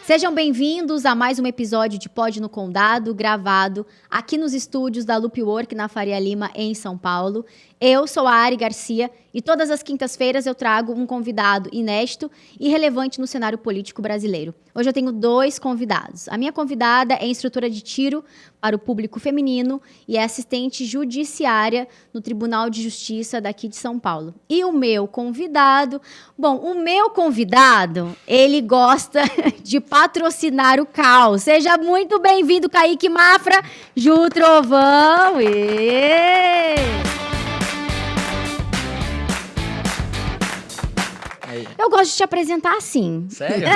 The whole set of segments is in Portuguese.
Sejam bem-vindos a mais um episódio de Pod no Condado, gravado aqui nos estúdios da Loop Work, na Faria Lima, em São Paulo. Eu sou a Ari Garcia e todas as quintas-feiras eu trago um convidado inédito e relevante no cenário político brasileiro. Hoje eu tenho 2 convidados. A minha convidada é instrutora de tiro para o público feminino e é assistente judiciária no Tribunal de Justiça daqui de São Paulo. E o meu convidado... Bom, o meu convidado, ele gosta de patrocinar o caos. Seja muito bem-vindo, Kaique Mafra, Ju Trovão. Eu gosto de te apresentar assim. Sério?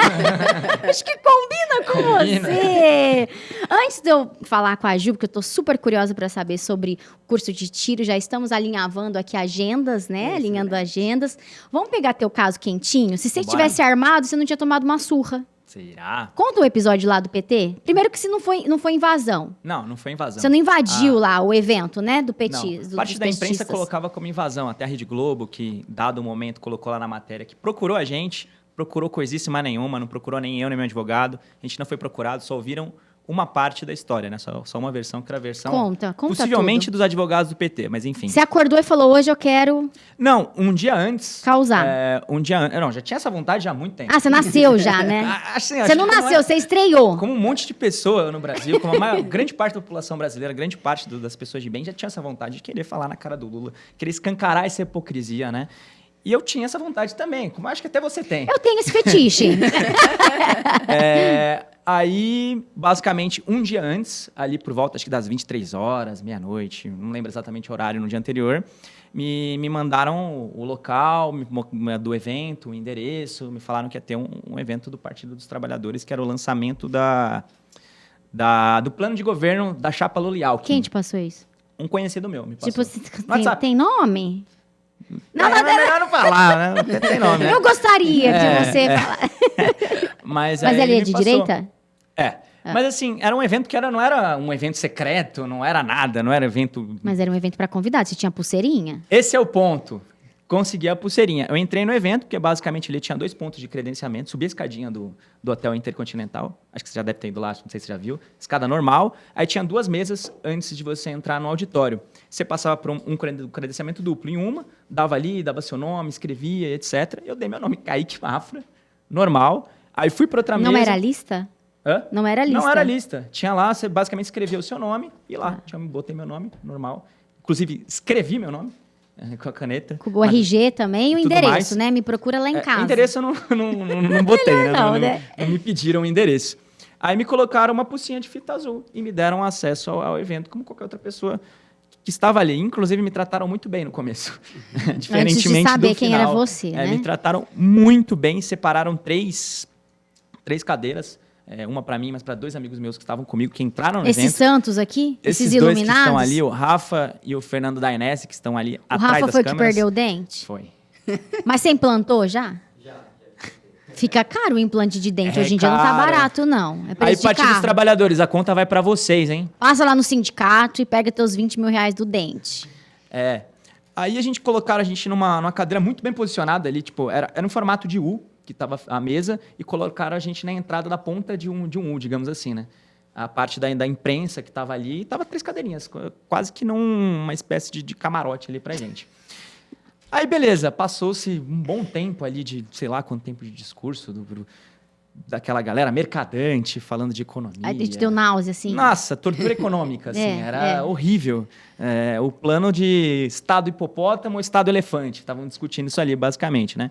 Acho que combina com você. Antes de eu falar com a Ju, porque eu tô super curiosa para saber sobre o curso de tiro, já estamos alinhavando aqui agendas, né? Alinhando agendas. Vamos pegar teu caso quentinho? Se você tivesse armado, você não tinha tomado uma surra. Será? Conta o episódio lá do PT. Primeiro que se não foi invasão. Não foi invasão. Você não invadiu lá o evento, né, do PT. Não. Parte da imprensa colocava como invasão. Até a Rede Globo, que, dado o momento, colocou lá na matéria, que procurou a gente, procurou coisíssima nenhuma, não procurou nem eu, nem meu advogado. A gente não foi procurado, só ouviram uma parte da história, né? Só uma versão, que era a versão... Conta possivelmente tudo. dos advogados do PT, mas enfim. Você acordou e falou, hoje eu quero... Não, um dia antes... Causar. Não, já tinha essa vontade já há muito tempo. Ah, você nasceu já, né? Assim, você não nasceu, você estreou. Como um monte de pessoa no Brasil, como grande parte da população brasileira, grande parte das pessoas de bem já tinha essa vontade de querer falar na cara do Lula, querer escancarar essa hipocrisia, né? E eu tinha essa vontade também, como acho que até você tem. Eu tenho esse fetiche. Aí, basicamente, um dia antes, ali por volta, acho que das 23 horas, meia-noite, não lembro exatamente o horário no dia anterior, me mandaram o local do evento, o endereço, me falaram que ia ter um evento do Partido dos Trabalhadores, que era o lançamento do plano de governo da chapa Lula e Alckmin. Quem te passou isso? Um conhecido meu me passou. Tipo, tem nome? Não, é melhor não falar, né? Tem nome, né? Eu gostaria que você falasse. Mas ele é de direita? Mas assim, era um evento que não era um evento secreto, não era nada, não era evento... Mas era um evento para convidados, você tinha pulseirinha? Esse é o ponto. Consegui a pulseirinha. Eu entrei no evento, porque basicamente ele tinha 2 pontos de credenciamento, subi a escadinha do Hotel Intercontinental, acho que você já deve ter ido lá, não sei se você já viu, escada normal, aí tinha 2 mesas antes de você entrar no auditório. Você passava por um credenciamento duplo em uma, dava seu nome, escrevia, etc. Eu dei meu nome, Kaique Mafra, normal, aí fui para outra mesa... Não era lista? Hã? Não era lista? Não era lista. Tinha lá, você basicamente escrevia o seu nome e lá, botei meu nome, normal. Inclusive, escrevi meu nome com a caneta. Com o RG também e o endereço, mais. Né? Me procura lá em casa. Endereço eu não botei, né? Não me pediram o endereço. Aí me colocaram uma pulsinha de fita azul e me deram acesso ao evento como qualquer outra pessoa que estava ali. Inclusive, me trataram muito bem no começo. Diferentemente antes de saber do quem final. era você, né? Me trataram muito bem, separaram 3 cadeiras. Uma para mim, mas para 2 amigos meus que estavam comigo, que entraram no evento. Esses santos aqui? Esses dois iluminados? que estão ali, o Rafa e o Fernando Dainese, que estão ali atrás das câmeras. O Rafa foi que perdeu o dente? Foi. Mas você implantou já? Já. Fica caro o implante de dente. Hoje em dia não tá barato, não. É preço aí, Partido dos Trabalhadores, a conta vai para vocês, hein? Passa lá no sindicato e pega teus 20 mil reais do dente. Aí colocaram a gente numa cadeira muito bem posicionada ali, tipo, era um formato de U, que estava a mesa, e colocaram a gente na entrada da ponta de um U, digamos assim, né? A parte da imprensa que estava ali, estava 3 cadeirinhas, quase que numa espécie de camarote ali pra gente. Aí, beleza, passou-se um bom tempo ali de, sei lá quanto tempo de discurso daquela galera mercadante, falando de economia. Aí te deu náusea, assim? Nossa, tortura econômica, assim, era horrível. O plano de Estado hipopótamo ou Estado elefante, estavam discutindo isso ali, basicamente, né?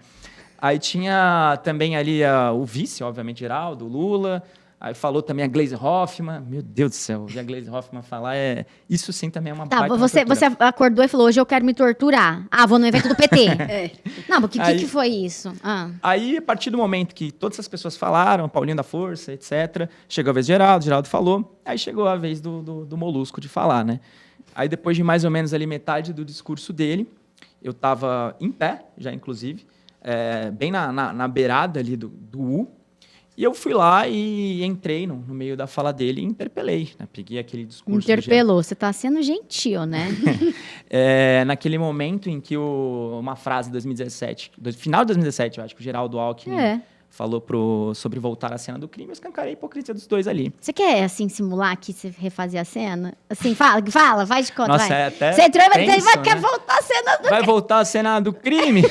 Aí tinha também ali o vice, obviamente, Geraldo, o Lula. Aí falou também a Gleisi Hoffmann. Meu Deus do céu, ouvir a Gleisi Hoffmann falar isso sim também é uma baita você acordou e falou, hoje eu quero me torturar. Vou no evento do PT. Não, o que foi isso? Aí, a partir do momento que todas essas pessoas falaram, Paulinho da Força, etc., chegou a vez do Geraldo falou, aí chegou a vez do Molusco de falar, né? Aí, depois de mais ou menos ali metade do discurso dele, eu estava em pé, já inclusive, bem na beirada ali do U, e eu fui lá e entrei no meio da fala dele e interpelei, né? Peguei aquele discurso... Interpelou, você está sendo gentil, né? Naquele momento em que uma frase de 2017, final de 2017, eu acho que o Geraldo Alckmin falou sobre voltar à cena do crime, eu escancarei a hipocrisia dos dois ali. Você quer, assim, simular que você refazer a cena? Assim, fala, vai de conta, Nossa, vai. é até Você entrou e tenso, quer né? voltar a cena do... Vai voltar à cena do crime?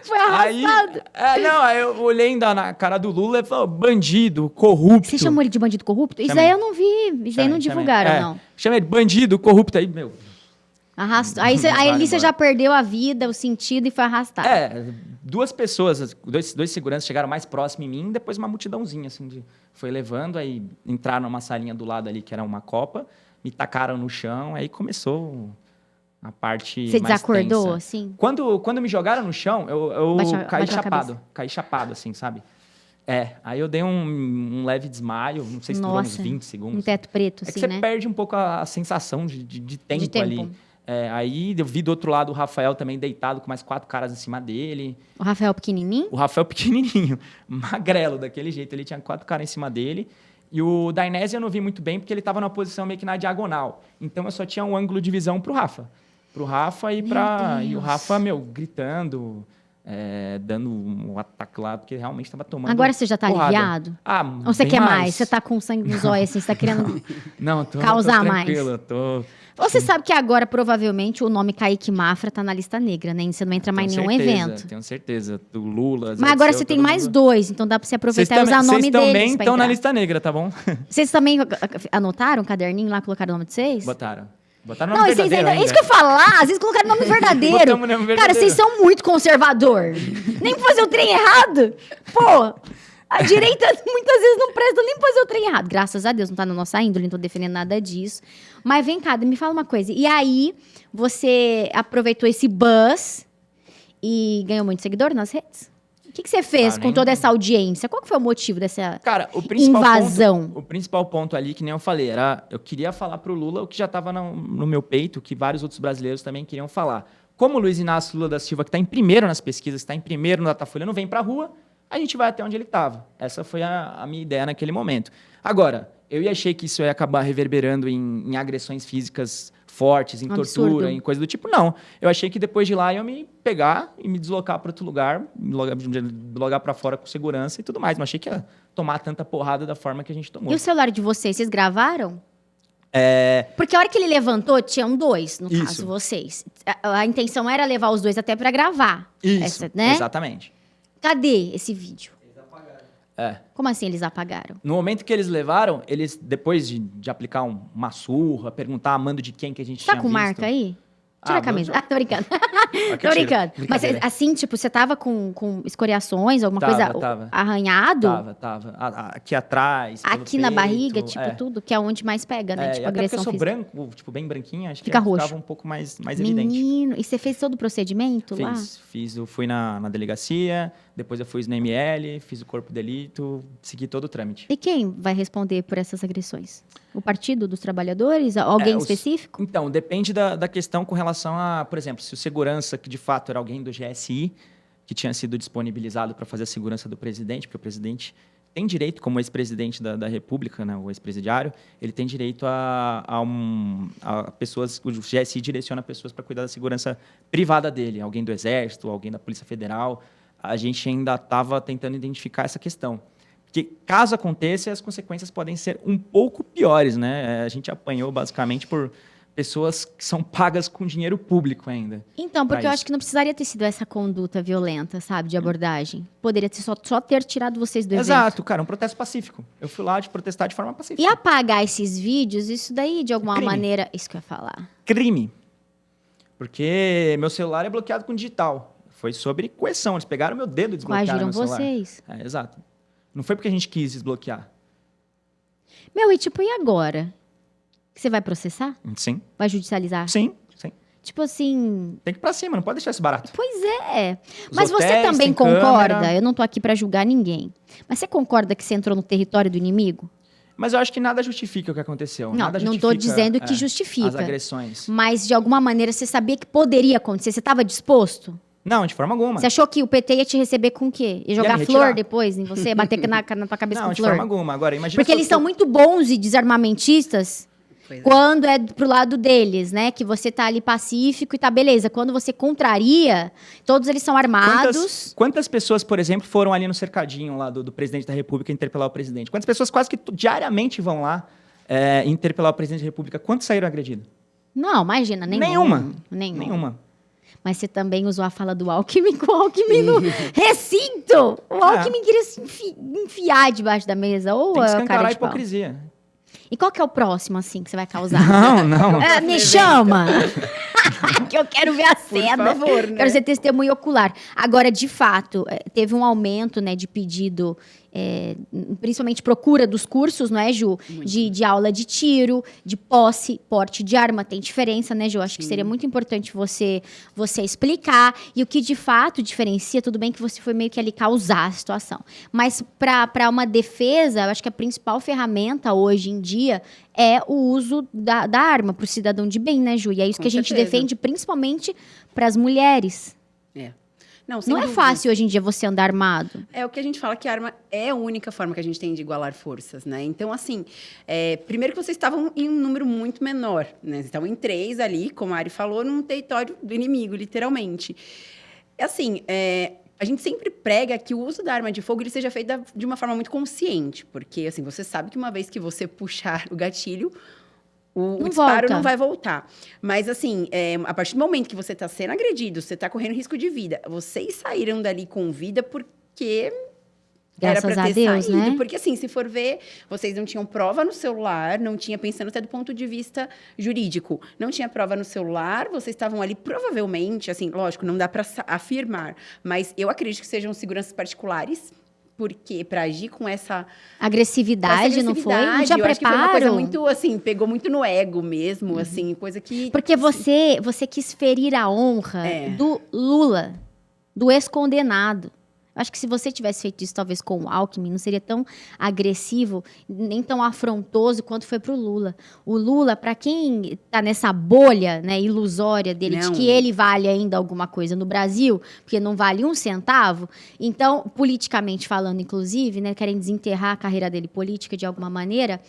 Foi arrastado. Aí eu olhei ainda na cara do Lula e falei, bandido, corrupto. Você chamou ele de bandido corrupto? Isso Chamei. aí eu não vi, isso aí não divulgaram, não. Chamei ele de bandido, corrupto, aí, meu... Arrastou. Aí ali você já perdeu a vida, o sentido e foi arrastado. Duas pessoas, dois seguranças chegaram mais próximo em mim, depois uma multidãozinha, assim, foi levando, aí entraram numa salinha do lado ali, que era uma copa, me tacaram no chão, aí começou a parte Você mais desacordou, tensa. assim? Quando me jogaram no chão, eu Cabeça. caí chapado, assim, sabe? Aí eu dei um leve desmaio, não sei se durou uns 20 segundos. Um teto preto, É assim, que você né? perde um pouco a sensação de tempo, tempo. ali. Aí eu vi do outro lado o Rafael também deitado com mais 4 caras em cima dele. O Rafael pequenininho? O Rafael pequenininho, magrelo, daquele jeito. Ele tinha 4 caras em cima dele. E o Dainese eu não vi muito bem, porque ele estava numa posição meio que na diagonal. Então eu só tinha um ângulo de visão pro Rafa. Pro Rafa e o Rafa, gritando, dando um ataque lá, porque realmente estava tomando Agora você já tá porrada. aliviado? Ou você bem quer mais? Você tá com sangue nos olhos, assim, você tá querendo Não, causar tô mais? tranquilo, tô... Você sabe que agora, provavelmente, o nome Kaique Mafra tá na lista negra, né? Você não entra mais em nenhum evento. Tenho certeza. Do Lula, Mas agora você tem mais 2, então dá pra você aproveitar e usar o nome deles. Vocês também pra estão na entrar. lista negra, tá bom? Vocês também anotaram um caderninho lá, colocaram o nome de vocês? Botaram o nome Não, verdadeiro é isso que eu ia falar. Às vezes colocaram o nome verdadeiro. Botamos o nome verdadeiro. Cara, vocês são muito conservador. Nem pra fazer o trem errado. Pô, a direita muitas vezes não presta nem pra fazer o trem errado. Graças a Deus, não tá na nossa índole, não tô defendendo nada disso. Mas vem cá, me fala uma coisa. E aí, você aproveitou esse buzz e ganhou muito seguidor nas redes? O que você fez com toda essa audiência? Qual que foi o motivo dessa invasão? O principal ponto ali, que nem eu falei, eu queria falar pro Lula o que já estava no meu peito, que vários outros brasileiros também queriam falar. Como o Luiz Inácio Lula da Silva, que está em primeiro nas pesquisas, está em primeiro no Datafolha, não vem para a rua, a gente vai até onde ele estava. Essa foi a minha ideia naquele momento. Agora, eu achei que isso ia acabar reverberando em agressões físicas fortes, em tortura, em coisa do tipo. Não. Eu achei que depois de lá eu me pegar e me deslocar para outro lugar, me logar para fora com segurança e tudo mais. Não achei que ia tomar tanta porrada da forma que a gente tomou. E o celular de vocês gravaram? Porque a hora que ele levantou, tinham 2, no caso, vocês. A intenção era levar os 2 até para gravar. Isso, né? Exatamente. Cadê esse vídeo? Eles apagaram. Como assim eles apagaram? No momento que eles levaram, eles, depois de aplicar uma surra, perguntar a mando de quem que a gente tinha Tá com visto. marca aí? Tira a camisa. Tô brincando. Aqui Tô brincando. Mas Brincadeira. assim, tipo, você tava com escoriações, alguma coisa Tava. arranhado? Tava. Aqui atrás, pelo Aqui na peito, barriga, tipo, tudo, que é onde mais pega, né? Tipo, até porque agressão eu sou física. branco, tipo, bem branquinho, acho Fica que roxo. ficava um pouco mais evidente. Menino, e você fez todo o procedimento lá? Fiz. Eu fui na delegacia, depois eu fui no ML, fiz o corpo de delito, segui todo o trâmite. E quem vai responder por essas agressões? O Partido dos Trabalhadores? Alguém específico? Então, depende da questão com relação a, por exemplo, se o segurança, que de fato era alguém do GSI, que tinha sido disponibilizado para fazer a segurança do presidente, porque o presidente tem direito, como ex-presidente da República, né, o ex-presidiário, ele tem direito a pessoas, o GSI direciona pessoas para cuidar da segurança privada dele, alguém do Exército, alguém da Polícia Federal. A gente ainda estava tentando identificar essa questão. Porque, caso aconteça, as consequências podem ser um pouco piores, né? A gente apanhou, basicamente, por pessoas que são pagas com dinheiro público ainda. Então, porque eu acho que não precisaria ter sido essa conduta violenta, sabe, de abordagem. Poderia ter só ter tirado vocês do evento. Exato, cara, um protesto pacífico. Eu fui lá de protestar de forma pacífica. E apagar esses vídeos, isso daí, de alguma Crime. maneira... Isso que eu ia falar. Crime. Porque meu celular é bloqueado com digital. Foi sobre coerção. Eles pegaram meu dedo e desbloquearam Coagiram meu celular. vocês. Exato. Não foi porque a gente quis desbloquear. Meu, e tipo, e agora? Você vai processar? Sim. Vai judicializar? Sim. Tipo assim... Tem que ir pra cima, não pode deixar isso barato. Pois é. Os Mas você hotéis, também tem concorda? câmera. Eu não tô aqui pra julgar ninguém. Mas você concorda que você entrou no território do inimigo? Mas eu acho que nada justifica o que aconteceu. Não, Nada não justifica, tô dizendo que justifica. as agressões. Mas, de alguma maneira, você sabia que poderia acontecer? Você estava disposto? Não, de forma alguma. Você achou que o PT ia te receber com o quê? Ia jogar me flor retirar. depois em você? Bater na tua cabeça Não, com de flor? forma alguma. Agora, imagina Porque se eu eles são sou- muito bons e desarmamentistas. Quando é pro lado deles, né? Que você tá ali pacífico e tá beleza. Quando você contraria, todos eles são armados. Quantas pessoas, por exemplo, foram ali no cercadinho lá do presidente da República interpelar o presidente? Quantas pessoas quase que diariamente vão lá interpelar o presidente da República? Quantos saíram agredidos? Não, imagina, nenhuma. Nenhuma. Mas você também usou a fala do Alckmin com o Alckmin no recinto. O Alckmin queria se enfiar debaixo da mesa. Ou tem que é o cara escancarar a de pau. hipocrisia. E qual que é o próximo, assim, que você vai causar? Não. Me chama! Que eu quero ver a cena. Por favor, né? Quero ser testemunha ocular. Agora, de fato, teve um aumento, né, de pedido, principalmente procura dos cursos, não é, Ju? De aula de tiro, de posse, porte de arma. Tem diferença, né, Ju? Acho que seria muito importante você explicar. E o que, de fato, diferencia, tudo bem que você foi meio que ali causar a situação. Mas, para uma defesa, eu acho que a principal ferramenta hoje em dia é o uso da arma para o cidadão de bem, né, Ju? E é isso Com que a gente certeza. defende, principalmente para as mulheres. Sem Não é dúvida. fácil hoje em dia você andar armado. É o que a gente fala que a arma é a única forma que a gente tem de igualar forças, né? Então, assim, primeiro que vocês estavam em um número muito menor, né? Vocês estavam em 3 ali, como a Ari falou, num território do inimigo, literalmente. Assim, a gente sempre prega que o uso da arma de fogo ele seja feito de uma forma muito consciente, porque, assim, você sabe que uma vez que você puxar o gatilho, o disparo volta. não vai voltar. Mas, assim, a partir do momento que você está sendo agredido, você está correndo risco de vida, vocês saíram dali com vida porque Graças era para a ter Deus, saído. né? Porque, assim, se for ver, vocês não tinham prova no celular, não tinha, pensando até do ponto de vista jurídico, não tinha prova no celular, vocês estavam ali, provavelmente, assim, lógico, não dá para afirmar, mas eu acredito que sejam seguranças particulares, porque para agir com essa Agressividade, não foi? Não tinha eu acho que foi uma coisa preparo? muito, assim, pegou muito no ego mesmo, assim, coisa que... Porque você quis ferir a honra do Lula, do ex-condenado. Acho que se você tivesse feito isso, talvez, com o Alckmin, não seria tão agressivo, nem tão afrontoso quanto foi pro Lula. O Lula, para quem tá nessa bolha, né, ilusória dele, de que ele vale ainda alguma coisa no Brasil, porque não vale um centavo, então, politicamente falando, inclusive, né, querem desenterrar a carreira dele política de alguma maneira,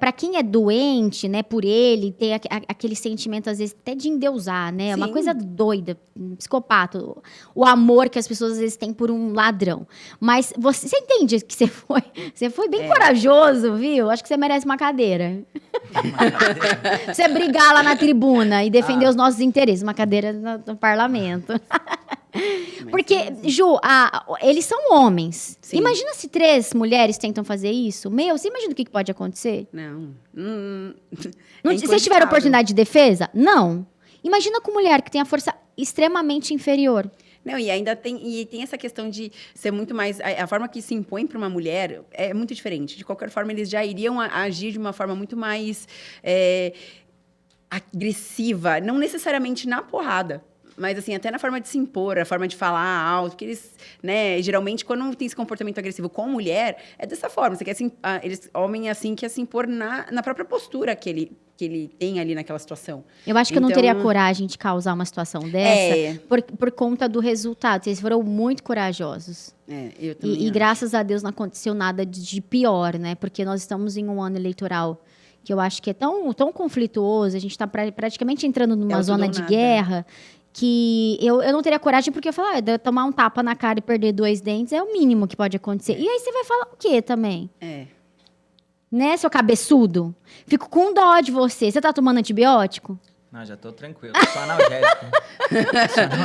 para quem é doente, né, por ele, tem aquele sentimento, às vezes, até de endeusar, né, é uma Sim. coisa doida, psicopata, o amor que as pessoas, às vezes, têm por um ladrão. Mas você entende que você foi bem corajoso, viu? Acho que você merece uma cadeira. Você brigar lá na tribuna e defender os nossos interesses, uma cadeira no parlamento. Porque, Ju, eles são homens. Sim. Imagina se 3 mulheres tentam fazer isso. Você imagina o que pode acontecer? Não. Vocês tiveram oportunidade de defesa? Não. Imagina com mulher que tem a força extremamente inferior. Não, e ainda tem essa questão de ser muito mais... A forma que se impõe para uma mulher é muito diferente. De qualquer forma, eles já iriam agir de uma forma muito mais agressiva. Não necessariamente na porrada, mas, assim, até na forma de se impor, a forma de falar alto. Porque eles, né, geralmente, quando tem esse comportamento agressivo com mulher, é dessa forma. Você quer homem, assim, quer se impor na própria postura que ele tem ali naquela situação. Eu acho que eu não teria coragem de causar uma situação dessa por conta do resultado. Vocês foram muito corajosos. Eu também E graças a Deus não aconteceu nada de pior, né? Porque nós estamos em um ano eleitoral que eu acho que é tão conflituoso. A gente está praticamente entrando numa zona de guerra que eu não teria coragem porque eu falar, tomar um tapa na cara e perder 2 dentes é o mínimo que pode acontecer. E aí você vai falar o quê também? Né, seu cabeçudo? Fico com dó de você. Você tá tomando antibiótico? Não, já tô tranquilo. Só analgésico.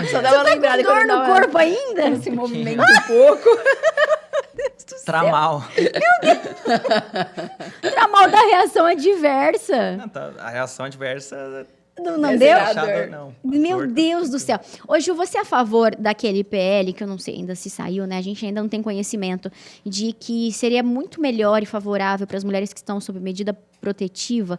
Só dá uma lembrada. Dor no corpo ainda? Se movimenta um pouco. Tramal. Tramal da reação adversa. Não, a reação adversa... Não deu? Não. Meu Deus do céu. Hoje, Ju, você é a favor daquele PL, que eu não sei ainda se saiu, né? A gente ainda não tem conhecimento, de que seria muito melhor e favorável para as mulheres que estão sob medida protetiva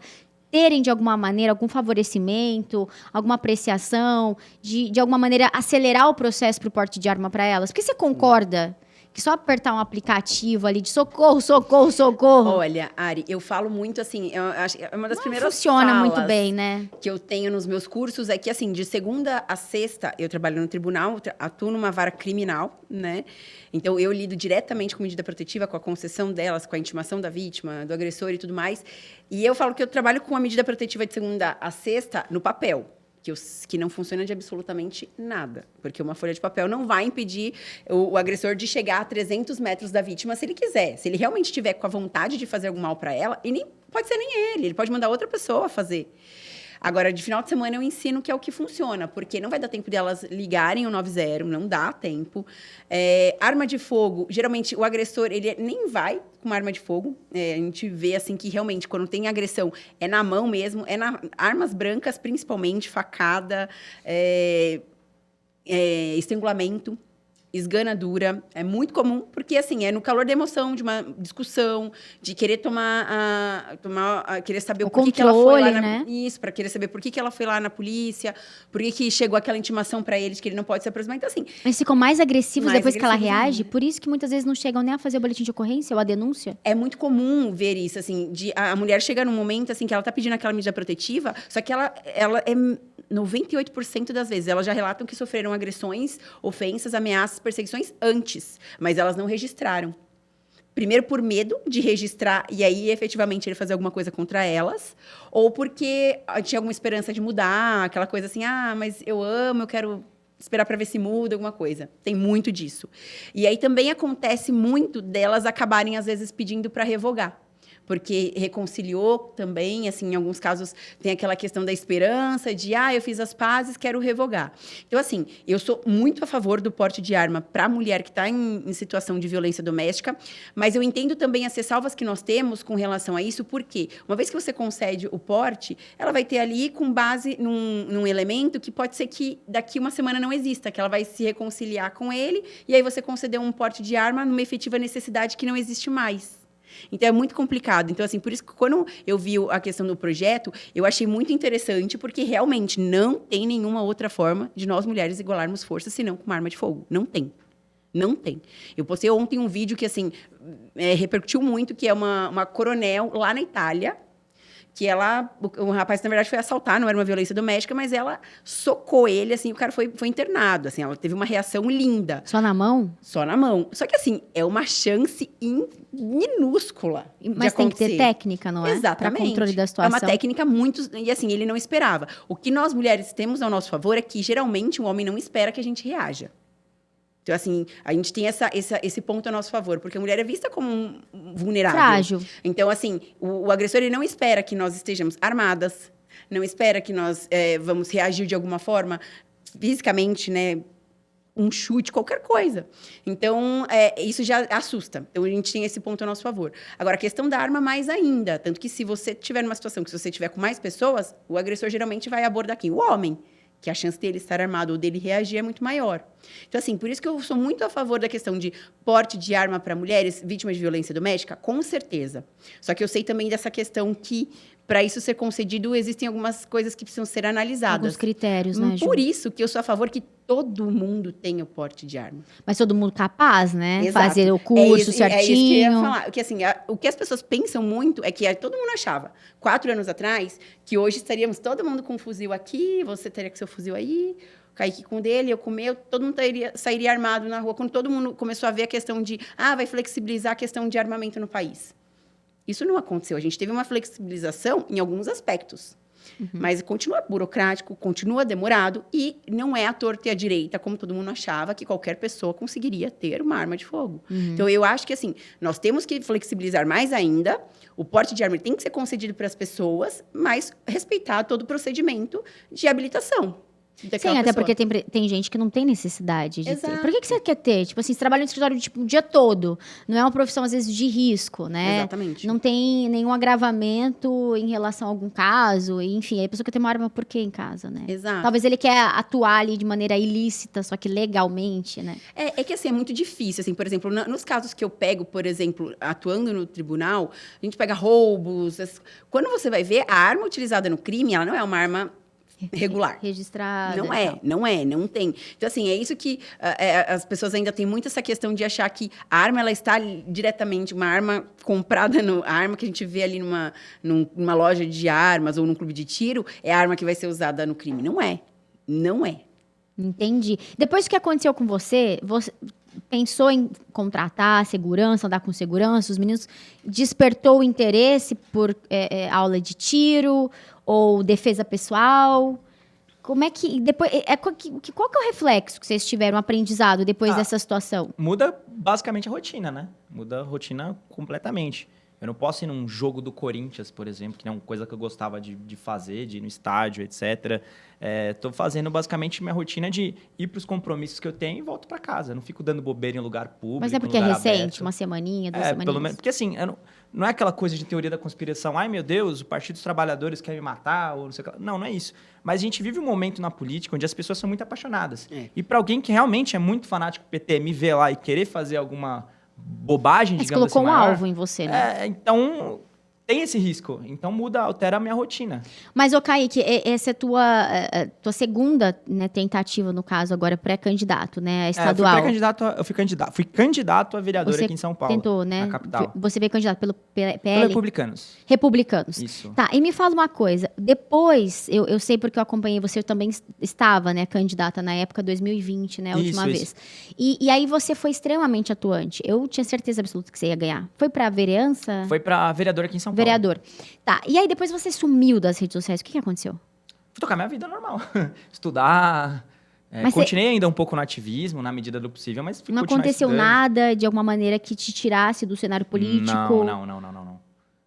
terem, de alguma maneira, algum favorecimento, alguma apreciação, de alguma maneira acelerar o processo para o porte de arma para elas? Porque você concorda que só apertar um aplicativo ali de socorro, socorro, socorro. Olha, Ari, eu falo muito assim, eu acho que é uma das primeiras Funciona muito falas bem, né? que eu tenho nos meus cursos é que, assim, de segunda a sexta, eu trabalho no tribunal, atuo numa vara criminal, né? Então, eu lido diretamente com medida protetiva, com a concessão delas, com a intimação da vítima, do agressor e tudo mais. E eu falo que eu trabalho com a medida protetiva de segunda a sexta no papel. Que não funciona de absolutamente nada. Porque uma folha de papel não vai impedir o agressor de chegar a 300 metros da vítima se ele quiser. Se ele realmente estiver com a vontade de fazer algum mal para ela, e nem pode ser nem ele pode mandar outra pessoa fazer. Agora, de final de semana, eu ensino que é o que funciona, porque não vai dar tempo delas ligarem o 90, não dá tempo. Arma de fogo, geralmente, o agressor, ele nem vai com uma arma de fogo. A gente vê, assim, que realmente, quando tem agressão, é na mão mesmo, armas brancas, principalmente, facada, estrangulamento. Esganadura, é muito comum, porque, assim, é no calor da emoção, de uma discussão, de querer querer saber o por que controle, ela foi lá né? Isso, para querer saber por que ela foi lá na polícia, por que chegou aquela intimação para eles que ele não pode se aproximar. Então, assim, Eles ficam mais agressivos Mais depois que ela agressivos reage, ainda. por isso que muitas vezes não chegam nem a fazer o boletim de ocorrência ou a denúncia. é muito comum ver isso, assim, de a mulher chega num momento, assim, que ela tá pedindo aquela medida protetiva, só que ela é 98% das vezes, elas já relatam que sofreram agressões, ofensas, ameaças, perseguições antes, mas elas não registraram. Primeiro, por medo de registrar e aí, efetivamente, ele fazer alguma coisa contra elas, ou porque tinha alguma esperança de mudar, aquela coisa assim, mas eu amo, eu quero esperar para ver se muda alguma coisa. Tem muito disso. E aí também acontece muito delas acabarem, às vezes, pedindo para revogar. Porque reconciliou também, assim, em alguns casos tem aquela questão da esperança, de, eu fiz as pazes, quero revogar. Então, assim, eu sou muito a favor do porte de arma para a mulher que está em situação de violência doméstica, mas eu entendo também as ressalvas que nós temos com relação a isso, porque uma vez que você concede o porte, ela vai ter ali com base num elemento que pode ser que daqui uma semana não exista, que ela vai se reconciliar com ele, e aí você concedeu um porte de arma numa efetiva necessidade que não existe mais. Então, é muito complicado. Então, assim, por isso que quando eu vi a questão do projeto, eu achei muito interessante, porque realmente não tem nenhuma outra forma de nós, mulheres, igualarmos forças, senão com uma arma de fogo. Não tem. Não tem. Eu postei ontem um vídeo que, assim, repercutiu muito, que é uma coronel lá na Itália, que o rapaz, na verdade, foi assaltar, não era uma violência doméstica, mas ela socou ele, assim, o cara foi internado, assim, ela teve uma reação linda. Só na mão? Só na mão. Só que, assim, é uma chance minúscula Mas tem que ter técnica, não é? Exatamente. Para controle da situação. É uma técnica muito... E, assim, ele não esperava. O que nós, mulheres, temos ao nosso favor é que, geralmente, o homem não espera que a gente reaja. Então, assim, a gente tem esse ponto a nosso favor, porque a mulher é vista como vulnerável. Frágil. Então, assim, o agressor ele não espera que nós estejamos armadas, não espera que nós vamos reagir de alguma forma, fisicamente, né? Um chute, qualquer coisa. Então, isso já assusta. Então, a gente tem esse ponto a nosso favor. Agora, a questão da arma, mais ainda. Tanto que, se você tiver numa situação que se você tiver com mais pessoas, o agressor geralmente vai abordar quem? O homem. Que a chance dele estar armado ou dele reagir é muito maior. Então, assim, por isso que eu sou muito a favor da questão de porte de arma para mulheres vítimas de violência doméstica, com certeza. Só que eu sei também dessa questão que, para isso ser concedido, existem algumas coisas que precisam ser analisadas. Alguns critérios, né, Ju? Por isso que eu sou a favor que todo mundo tenha o porte de arma. Mas todo mundo capaz, né? Exato. Fazer o curso certinho. É isso que eu ia falar. Porque, assim, o que as pessoas pensam muito é que todo mundo achava, 4 anos atrás, que hoje estaríamos todo mundo com um fuzil aqui, você teria com seu fuzil aí, o Kaique com o dele, eu com o meu, todo mundo sairia armado na rua. Quando todo mundo começou a ver a questão de, vai flexibilizar a questão de armamento no país. Isso não aconteceu. A gente teve uma flexibilização em alguns aspectos. Mas continua burocrático, continua demorado e não é à torta e à direita, como todo mundo achava, que qualquer pessoa conseguiria ter uma arma de fogo. Então, eu acho que, assim, nós temos que flexibilizar mais ainda. O porte de arma tem que ser concedido para as pessoas, mas respeitar todo o procedimento de habilitação. Sim, até porque tem gente que não tem necessidade de Exato. ter. Por que você quer ter? Tipo assim, você trabalha no escritório tipo, o dia todo. Não é uma profissão, às vezes, de risco, né? Exatamente. Não tem nenhum agravamento em relação a algum caso. Enfim, aí a pessoa quer ter uma arma por quê em casa, né? Exato. Talvez ele quer atuar ali de maneira ilícita, só que legalmente, né? É que, assim, é muito difícil. Assim, por exemplo, nos casos que eu pego, por exemplo, atuando no tribunal, a gente pega roubos. Quando você vai ver, a arma utilizada no crime, ela não é uma arma regular. registrada. Não tem. Então, assim, é isso que as pessoas ainda têm muito essa questão de achar que a arma, ela está diretamente, uma arma comprada, a arma que a gente vê ali numa loja de armas ou num clube de tiro, é a arma que vai ser usada no crime. Não é. Não é. Entendi. Depois do que aconteceu com você pensou em contratar segurança, andar com segurança? Os meninos despertou o interesse por aula de tiro ou defesa pessoal? Como é que depois qual que é o reflexo que vocês tiveram, aprendizado depois dessa situação? Muda basicamente a rotina, né? Muda a rotina completamente. Eu não posso ir num jogo do Corinthians, por exemplo, que é uma coisa que eu gostava de fazer, de ir no estádio, etc. Estou fazendo basicamente minha rotina de ir para os compromissos que eu tenho e volto para casa. Eu não fico dando bobeira em lugar público. Mas é porque é recente, uma semaninha, 2 semaninhas? Pelo menos, porque assim, não é aquela coisa de teoria da conspiração. Ai, meu Deus, o Partido dos Trabalhadores quer me matar, ou não sei o que. Não é isso. Mas a gente vive um momento na política onde as pessoas são muito apaixonadas. E para alguém que realmente é muito fanático do PT, me ver lá e querer fazer alguma bobagem, digamos assim, colocou um maior, alvo em você, né? Então, tem esse risco. Então, altera a minha rotina. Mas, Kaique, essa é a tua segunda, né, tentativa, no caso, agora, pré-candidato, né? Estadual. Fui candidato a vereador você aqui em São Paulo, tentou, né? na capital. Você veio candidato pelo PL? Pelo Republicanos. Republicanos. Isso. Tá, e me fala uma coisa. Depois, eu sei porque eu acompanhei, você também estava, né, candidata na época, 2020, né, a última vez. E aí você foi extremamente atuante. Eu tinha certeza absoluta que você ia ganhar. Foi pra vereança? Foi pra vereador aqui em São Paulo. Vereador. Tá, e aí depois você sumiu das redes sociais. O que aconteceu? Fui tocar minha vida normal. Estudar. Continuei ainda um pouco no ativismo, na medida do possível, mas fui Não continuar aconteceu estudando. nada, de alguma maneira, que te tirasse do cenário político? Não.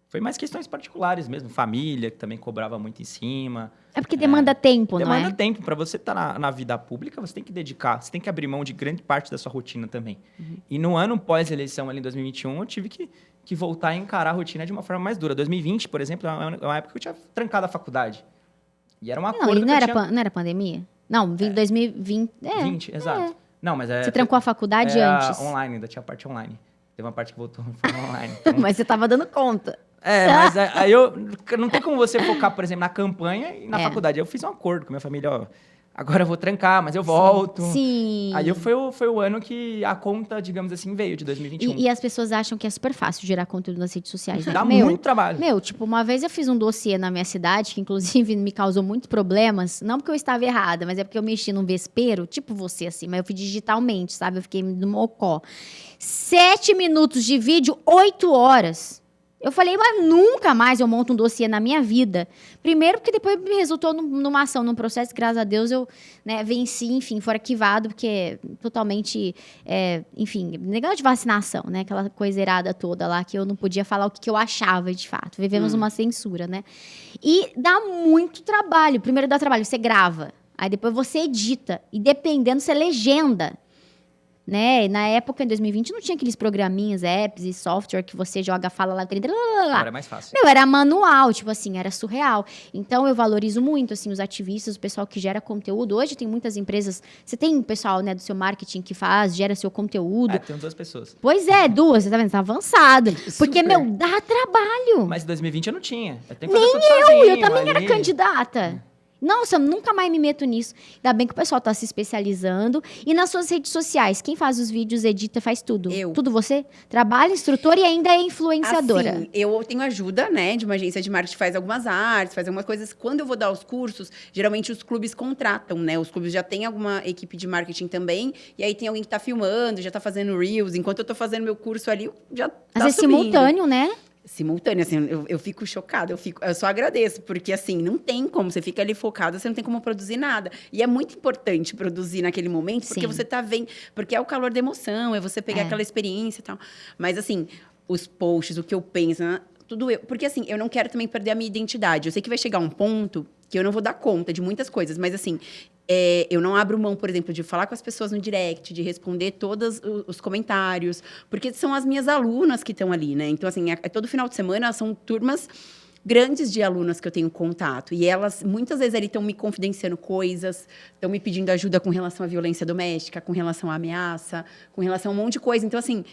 Foi mais questões particulares mesmo. Família, que também cobrava muito em cima. É porque demanda tempo, não é? Demanda tempo. Para você estar na vida pública, você tem que dedicar. Você tem que abrir mão de grande parte da sua rotina também. E no ano pós-eleição, ali em 2021, eu tive que voltar a encarar a rotina de uma forma mais dura. 2020, por exemplo, é uma época que eu tinha trancado a faculdade. E era uma coisa não era pandemia? Não, 2020... 20, exato. Não, mas você trancou a faculdade antes? Online, ainda tinha a parte online. Teve uma parte que voltou online. Então... Mas você estava dando conta. Mas aí não tem como você focar, por exemplo, na campanha e na faculdade. Eu fiz um acordo com minha família, agora eu vou trancar, mas eu volto. Sim. Aí foi o ano que a conta, digamos assim, veio, de 2021. E as pessoas acham que é super fácil gerar conteúdo nas redes sociais, né? Dá muito trabalho. Tipo, uma vez eu fiz um dossiê na minha cidade, que inclusive me causou muitos problemas, não porque eu estava errada, mas é porque eu mexi num vespeiro, tipo você, assim, mas eu fiz digitalmente, sabe? Eu fiquei no mocó. 7 minutos de vídeo, 8 horas. Eu falei, mas nunca mais eu monto um dossiê na minha vida. Primeiro, porque depois me resultou numa ação, num processo, graças a Deus, eu venci, enfim, foi arquivado, porque totalmente, enfim, negócio de vacinação, né? Aquela coisa errada toda lá, que eu não podia falar o que eu achava, de fato. Vivemos uma censura, né? E dá muito trabalho. Primeiro dá trabalho, você grava. Aí depois você edita. E dependendo, você legenda. Né? E na época, em 2020, não tinha aqueles programinhas, apps e software que você joga, fala lá, Agora é mais fácil. Era manual, tipo assim, era surreal. Então, eu valorizo muito, assim, os ativistas, o pessoal que gera conteúdo. Hoje tem muitas empresas, você tem um pessoal, né, do seu marketing que gera seu conteúdo. Tem 2 pessoas. Pois é, 2, você tá vendo? Tá avançado. Porque, dá trabalho. Mas em 2020 eu não tinha. Eu também era candidata. Nossa, eu nunca mais me meto nisso. Ainda bem que o pessoal tá se especializando. E nas suas redes sociais, quem faz os vídeos, edita, faz tudo? Eu. Tudo você? Trabalha, instrutora e ainda é influenciadora. Assim, eu tenho ajuda, né, de uma agência de marketing que faz algumas artes, faz algumas coisas. Quando eu vou dar os cursos, geralmente os clubes contratam, né? Os clubes já têm alguma equipe de marketing também. E aí tem alguém que tá filmando, já tá fazendo reels. Enquanto eu tô fazendo meu curso ali, já tá Às vezes subindo. simultâneo, né? Simultâneo, assim, eu fico chocada, eu só agradeço, porque assim, não tem como, você fica ali focada, você não tem como produzir nada. E é muito importante produzir naquele momento, porque você tá vendo, porque é o calor da emoção, é você pegar aquela experiência e tal. Mas assim, os posts, o que eu penso, né? Tudo eu. Porque assim, eu não quero também perder a minha identidade. Eu sei que vai chegar um ponto que eu não vou dar conta de muitas coisas, mas assim, eu não abro mão, por exemplo, de falar com as pessoas no direct, de responder todos os comentários, porque são as minhas alunas que estão ali, né? Então, assim, todo final de semana são turmas grandes de alunas que eu tenho contato. E elas, muitas vezes, ali estão me confidenciando coisas, estão me pedindo ajuda com relação à violência doméstica, com relação à ameaça, com relação a um monte de coisa. Então, assim,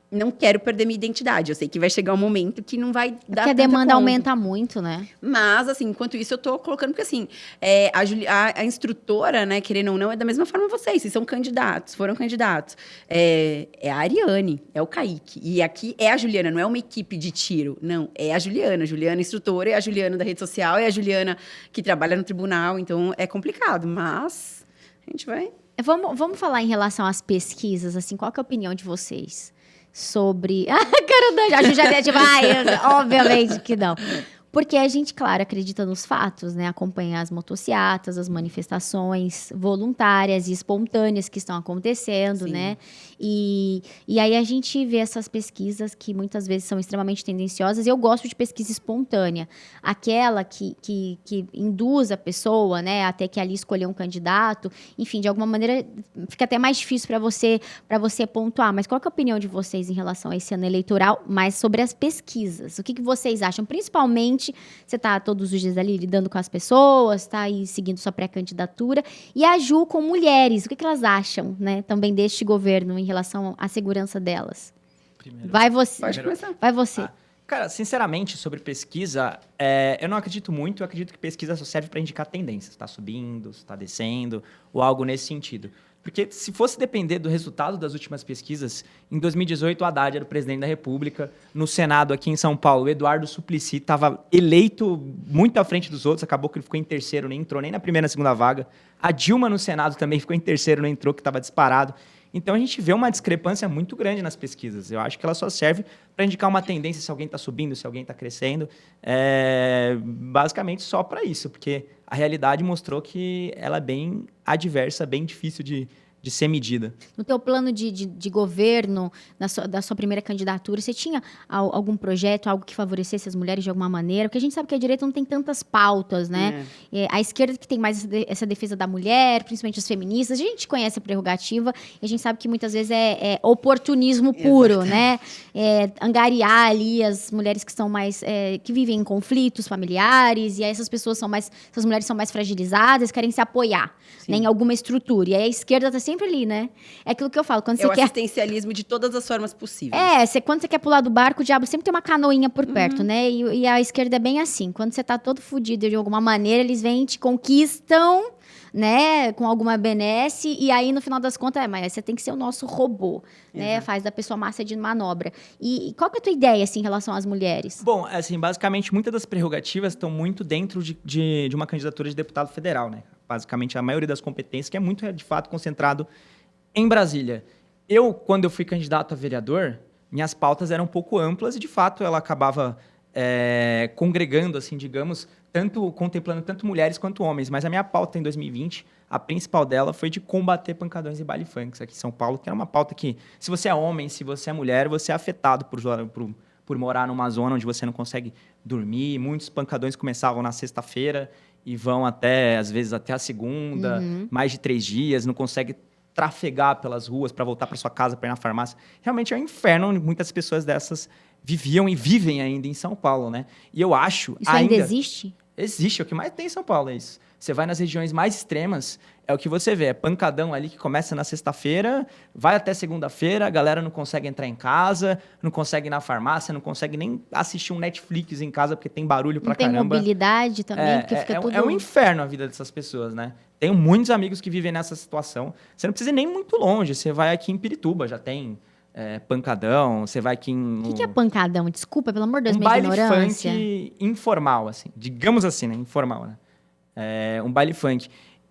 não quero perder minha identidade. Eu sei que vai chegar um momento que não vai dar Porque a tanta demanda conta. aumenta muito, né? Mas, assim, enquanto isso, eu tô colocando, porque, assim, a instrutora, né, querendo ou não, é da mesma forma vocês são candidatos, foram candidatos. É a Ariane, é o Kaique. E aqui é a Juliana, não é uma equipe de tiro, não, é a Juliana. A Juliana instrutora, é a Juliana da rede social, é a Juliana que trabalha no tribunal, então é complicado, mas a gente vai... Vamos falar em relação às pesquisas, assim, qual que é a opinião de vocês sobre... A cara da... A Ju já tipo, obviamente que não. Porque a gente, claro, acredita nos fatos, né? Acompanha as motociatas, as manifestações voluntárias e espontâneas que estão acontecendo, Sim. né? E aí a gente vê essas pesquisas que muitas vezes são extremamente tendenciosas. E eu gosto de pesquisa espontânea. Aquela que induz a pessoa, né? Até que ali escolher um candidato. Enfim, de alguma maneira, fica até mais difícil para você pontuar. Mas qual que é a opinião de vocês em relação a esse ano eleitoral? Mais sobre as pesquisas. O que vocês acham? Principalmente, você está todos os dias ali lidando com as pessoas, está aí seguindo sua pré-candidatura. E a Ju com mulheres, o que elas acham, né, também deste governo em relação à segurança delas? Primeiro. Vai você. Pode começar. Vai você. Cara, sinceramente, sobre pesquisa, eu não acredito muito. Eu acredito que pesquisa só serve para indicar tendências. Está subindo, está descendo, ou algo nesse sentido. Porque se fosse depender do resultado das últimas pesquisas, em 2018 o Haddad era o presidente da República, no Senado aqui em São Paulo o Eduardo Suplicy estava eleito muito à frente dos outros, acabou que ele ficou em terceiro, nem entrou nem na primeira, segunda vaga. A Dilma no Senado também ficou em terceiro, não entrou, que estava disparado. Então a gente vê uma discrepância muito grande nas pesquisas. Eu acho que ela só serve para indicar uma tendência, se alguém está subindo, se alguém está crescendo. Basicamente só para isso, porque a realidade mostrou que ela é bem adversa, bem difícil de ser medida. No teu plano de governo, da sua primeira candidatura, você tinha algum projeto, algo que favorecesse as mulheres de alguma maneira? Porque a gente sabe que a direita não tem tantas pautas, né? A esquerda que tem mais essa defesa da mulher, principalmente as feministas, a gente conhece a prerrogativa e a gente sabe que muitas vezes é oportunismo puro, né? Angariar ali as mulheres que são mais... que vivem em conflitos familiares, e aí essas mulheres são mais fragilizadas, querem se apoiar, né, em alguma estrutura. E aí a esquerda está sempre ali, né? É aquilo que eu falo. Quando É o assistencialismo de todas as formas possíveis. Quando você quer pular do barco, o diabo sempre tem uma canoinha por perto, né? E a esquerda é bem assim. Quando você tá todo fudido de alguma maneira, eles vêm e te conquistam, né? Com alguma benesse. E aí, no final das contas, mas você tem que ser o nosso robô, né? Faz da pessoa massa de manobra. E qual que é a tua ideia, assim, em relação às mulheres? Bom, assim, basicamente, muitas das prerrogativas estão muito dentro de uma candidatura de deputado federal, né? Basicamente, a maioria das competências, que é muito, de fato, concentrado em Brasília. Quando eu fui candidato a vereador, minhas pautas eram um pouco amplas e, de fato, ela acabava congregando, assim, digamos, contemplando tanto mulheres quanto homens. Mas a minha pauta em 2020, a principal dela foi de combater pancadões e baile funks aqui em São Paulo, que era uma pauta que, se você é homem, se você é mulher, você é afetado por morar numa zona onde você não consegue dormir. Muitos pancadões começavam na sexta-feira e vão às vezes até a segunda, mais de 3 dias, não consegue trafegar pelas ruas para voltar para sua casa, para ir na farmácia. Realmente é um inferno onde muitas pessoas dessas viviam e vivem ainda em São Paulo, né? E eu acho... Isso ainda existe? Existe, é o que mais tem em São Paulo, é isso. Você vai nas regiões mais extremas, é o que você vê. É pancadão ali que começa na sexta-feira, vai até segunda-feira, a galera não consegue entrar em casa, não consegue ir na farmácia, não consegue nem assistir um Netflix em casa, porque tem barulho pra caramba. Não tem mobilidade também, porque fica tudo... É um inferno a vida dessas pessoas, né? Tenho muitos amigos que vivem nessa situação. Você não precisa ir nem muito longe, você vai aqui em Pirituba, já tem pancadão, você vai aqui em... O que é pancadão? Desculpa, pelo amor de Deus, minha ignorância. Um baile funk informal, assim. Digamos assim, né? Informal, né? Um baile funk.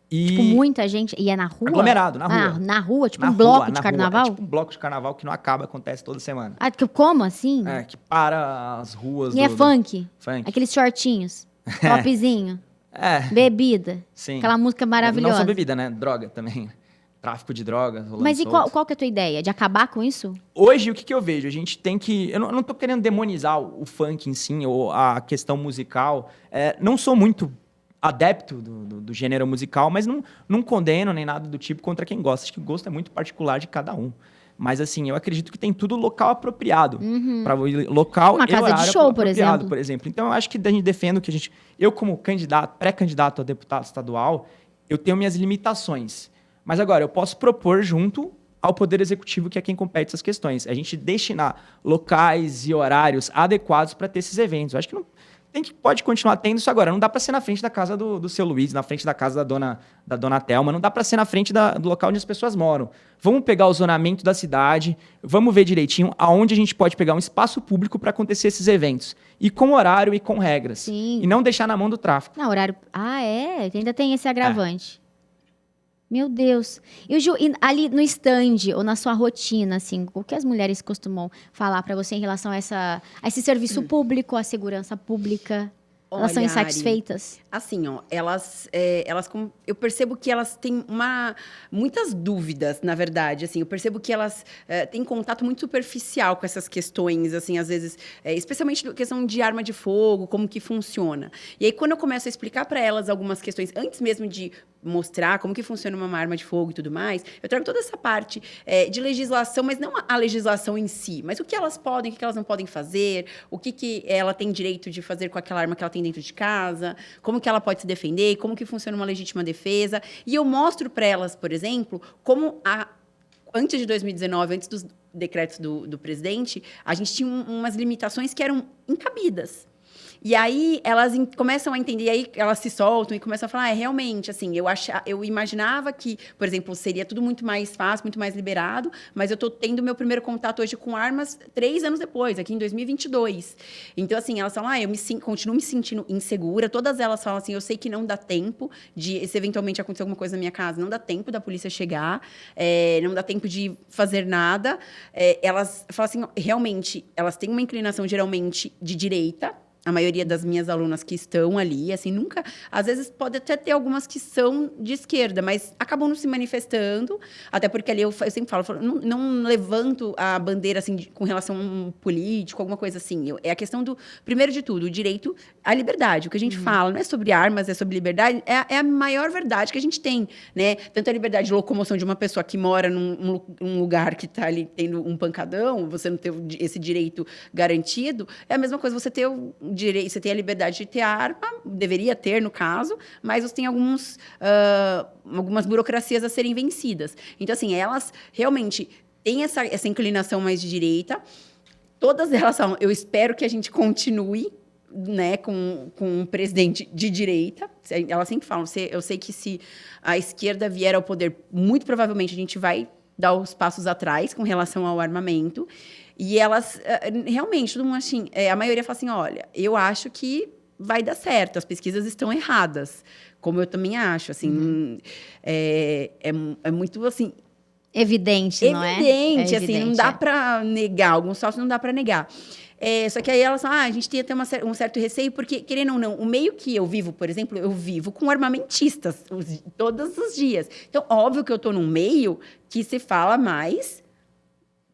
E... Tipo, muita gente... E é na rua? Aglomerado, na rua. Na rua? Tipo, um bloco de carnaval? É tipo um bloco de carnaval que não acaba, acontece toda semana. Como assim? Que para as ruas... E funk? Funk. Aqueles shortinhos. Topzinho. Bebida. Sim. Aquela música maravilhosa. Não só bebida, né? Droga também. Tráfico de drogas. Mas e qual que é a tua ideia? De acabar com isso? Hoje, o que eu vejo? A gente tem que... Eu não tô querendo demonizar o funk em si, ou a questão musical. Não sou muito adepto do gênero musical, mas não condeno nem nada do tipo contra quem gosta. Acho que o gosto é muito particular de cada um. Mas, assim, eu acredito que tem tudo local apropriado. Para local uma casa de show, por exemplo. Então, eu acho que a gente defende que eu, como pré-candidato a deputado estadual, eu tenho minhas limitações. Mas agora, eu posso propor junto ao Poder Executivo, que é quem compete essas questões. A gente destinar locais e horários adequados para ter esses eventos. Eu acho que não pode continuar tendo isso agora. Não dá para ser na frente da casa do seu Luiz, na frente da casa da dona Thelma, não dá para ser na frente do local onde as pessoas moram. Vamos pegar o zonamento da cidade, vamos ver direitinho aonde a gente pode pegar um espaço público para acontecer esses eventos. E com horário e com regras. Sim. E não deixar na mão do tráfico. Não, horário... Ainda tem esse agravante. Meu Deus. E, Ju, ali no stand ou na sua rotina, assim, o que as mulheres costumam falar para você em relação a esse serviço público, à segurança pública? Elas são Olha, insatisfeitas? Assim, ó, eu percebo que elas têm muitas dúvidas, na verdade. Assim, eu percebo que elas têm contato muito superficial com essas questões, assim, às vezes, especialmente questão de arma de fogo, como que funciona. E aí, quando eu começo a explicar para elas algumas questões, antes mesmo de mostrar como que funciona uma arma de fogo e tudo mais, eu trago toda essa parte de legislação, mas não a legislação em si, mas o que elas podem, o que elas não podem fazer, o que ela tem direito de fazer com aquela arma que ela tem dentro de casa, como que ela pode se defender, como que funciona uma legítima defesa. E eu mostro para elas, por exemplo, como antes de 2019, antes dos decretos do presidente, a gente tinha umas limitações que eram incabidas. E aí elas começam a entender, aí elas se soltam e começam a falar, realmente, assim, eu imaginava que, por exemplo, seria tudo muito mais fácil, muito mais liberado, mas eu estou tendo meu primeiro contato hoje com armas 3 anos depois, aqui em 2022. Então, assim, elas falam, continuo me sentindo insegura, todas elas falam assim, eu sei que não dá tempo se eventualmente acontecer alguma coisa na minha casa, não dá tempo da polícia chegar, não dá tempo de fazer nada. Elas falam assim, realmente, elas têm uma inclinação geralmente de direita, a maioria das minhas alunas que estão ali, assim, nunca... Às vezes, pode até ter algumas que são de esquerda, mas acabam não se manifestando, até porque ali eu sempre falo não levanto a bandeira, assim, com relação a um político, alguma coisa assim. É a questão do, primeiro de tudo, o direito à liberdade. O que a gente fala não é sobre armas, é sobre liberdade, é a maior verdade que a gente tem, né? Tanto a liberdade de locomoção de uma pessoa que mora num lugar que está ali tendo um pancadão, você não ter esse direito garantido, é a mesma coisa você ter você tem a liberdade de ter arma, deveria ter, no caso, mas você tem algumas burocracias a serem vencidas. Então, assim, elas realmente têm essa inclinação mais de direita. Todas elas falam, eu espero que a gente continue, né, com um presidente de direita. Elas sempre falam, eu sei que se a esquerda vier ao poder, muito provavelmente a gente vai dar os passos atrás com relação ao armamento. E elas, realmente, todo mundo assim, a maioria fala assim, olha, eu acho que vai dar certo, as pesquisas estão erradas, como eu também acho, assim, é muito, assim... Evidente, não é? Evidente, assim, não dá para negar, alguns fatos não dá para negar. Só que aí elas falam, a gente tem até um certo receio, porque, querendo ou não, o meio que eu vivo, por exemplo, eu vivo com armamentistas todos os dias. Então, óbvio que eu estou num meio que se fala mais...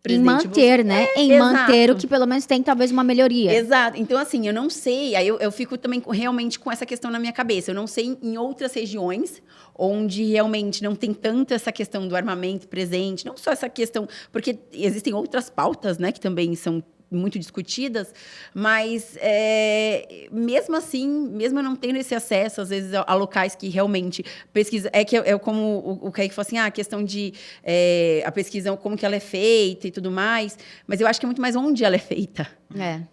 Em manter, né? Em manter o que pelo menos tem talvez uma melhoria. Exato. Então, assim, eu não sei, aí eu fico também realmente com essa questão na minha cabeça. Eu não sei em outras regiões onde realmente não tem tanto essa questão do armamento presente, não só essa questão, porque existem outras pautas, né, que também são muito discutidas, mas mesmo assim, mesmo eu não tendo esse acesso, às vezes, a locais que realmente pesquisa... como o Kaique falou assim, a questão de a pesquisa, como que ela é feita e tudo mais, mas eu acho que é muito mais onde ela é feita.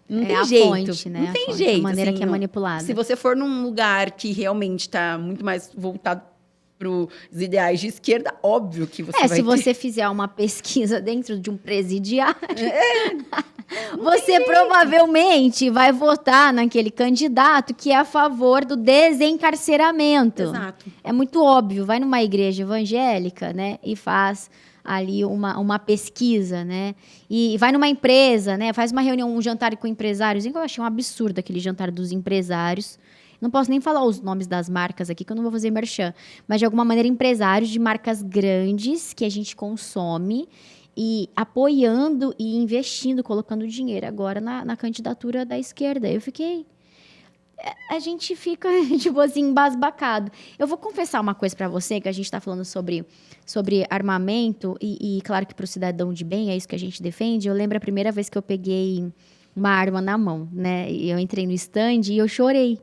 Não tem jeito. Fonte, né? Não tem jeito. A maneira assim, que é manipulada. Se você for num lugar que realmente está muito mais voltado para os ideais de esquerda, óbvio que você vai se você fizer uma pesquisa dentro de um presidiário, você provavelmente vai votar naquele candidato que é a favor do desencarceramento. Exato. É muito óbvio. Vai numa igreja evangélica, né, e faz ali uma pesquisa, né, e vai numa empresa, né, faz uma reunião, um jantar com empresários. Eu achei um absurdo aquele jantar dos empresários. Não posso nem falar os nomes das marcas aqui, que eu não vou fazer merchan. Mas, de alguma maneira, empresários de marcas grandes que a gente consome e apoiando e investindo, colocando dinheiro agora na candidatura da esquerda. Eu fiquei... A gente fica, tipo assim, embasbacado. Eu vou confessar uma coisa para você, que a gente está falando sobre armamento e claro que para o cidadão de bem, é isso que a gente defende. Eu lembro a primeira vez que eu peguei uma arma na mão, né? E eu entrei no stand e eu chorei.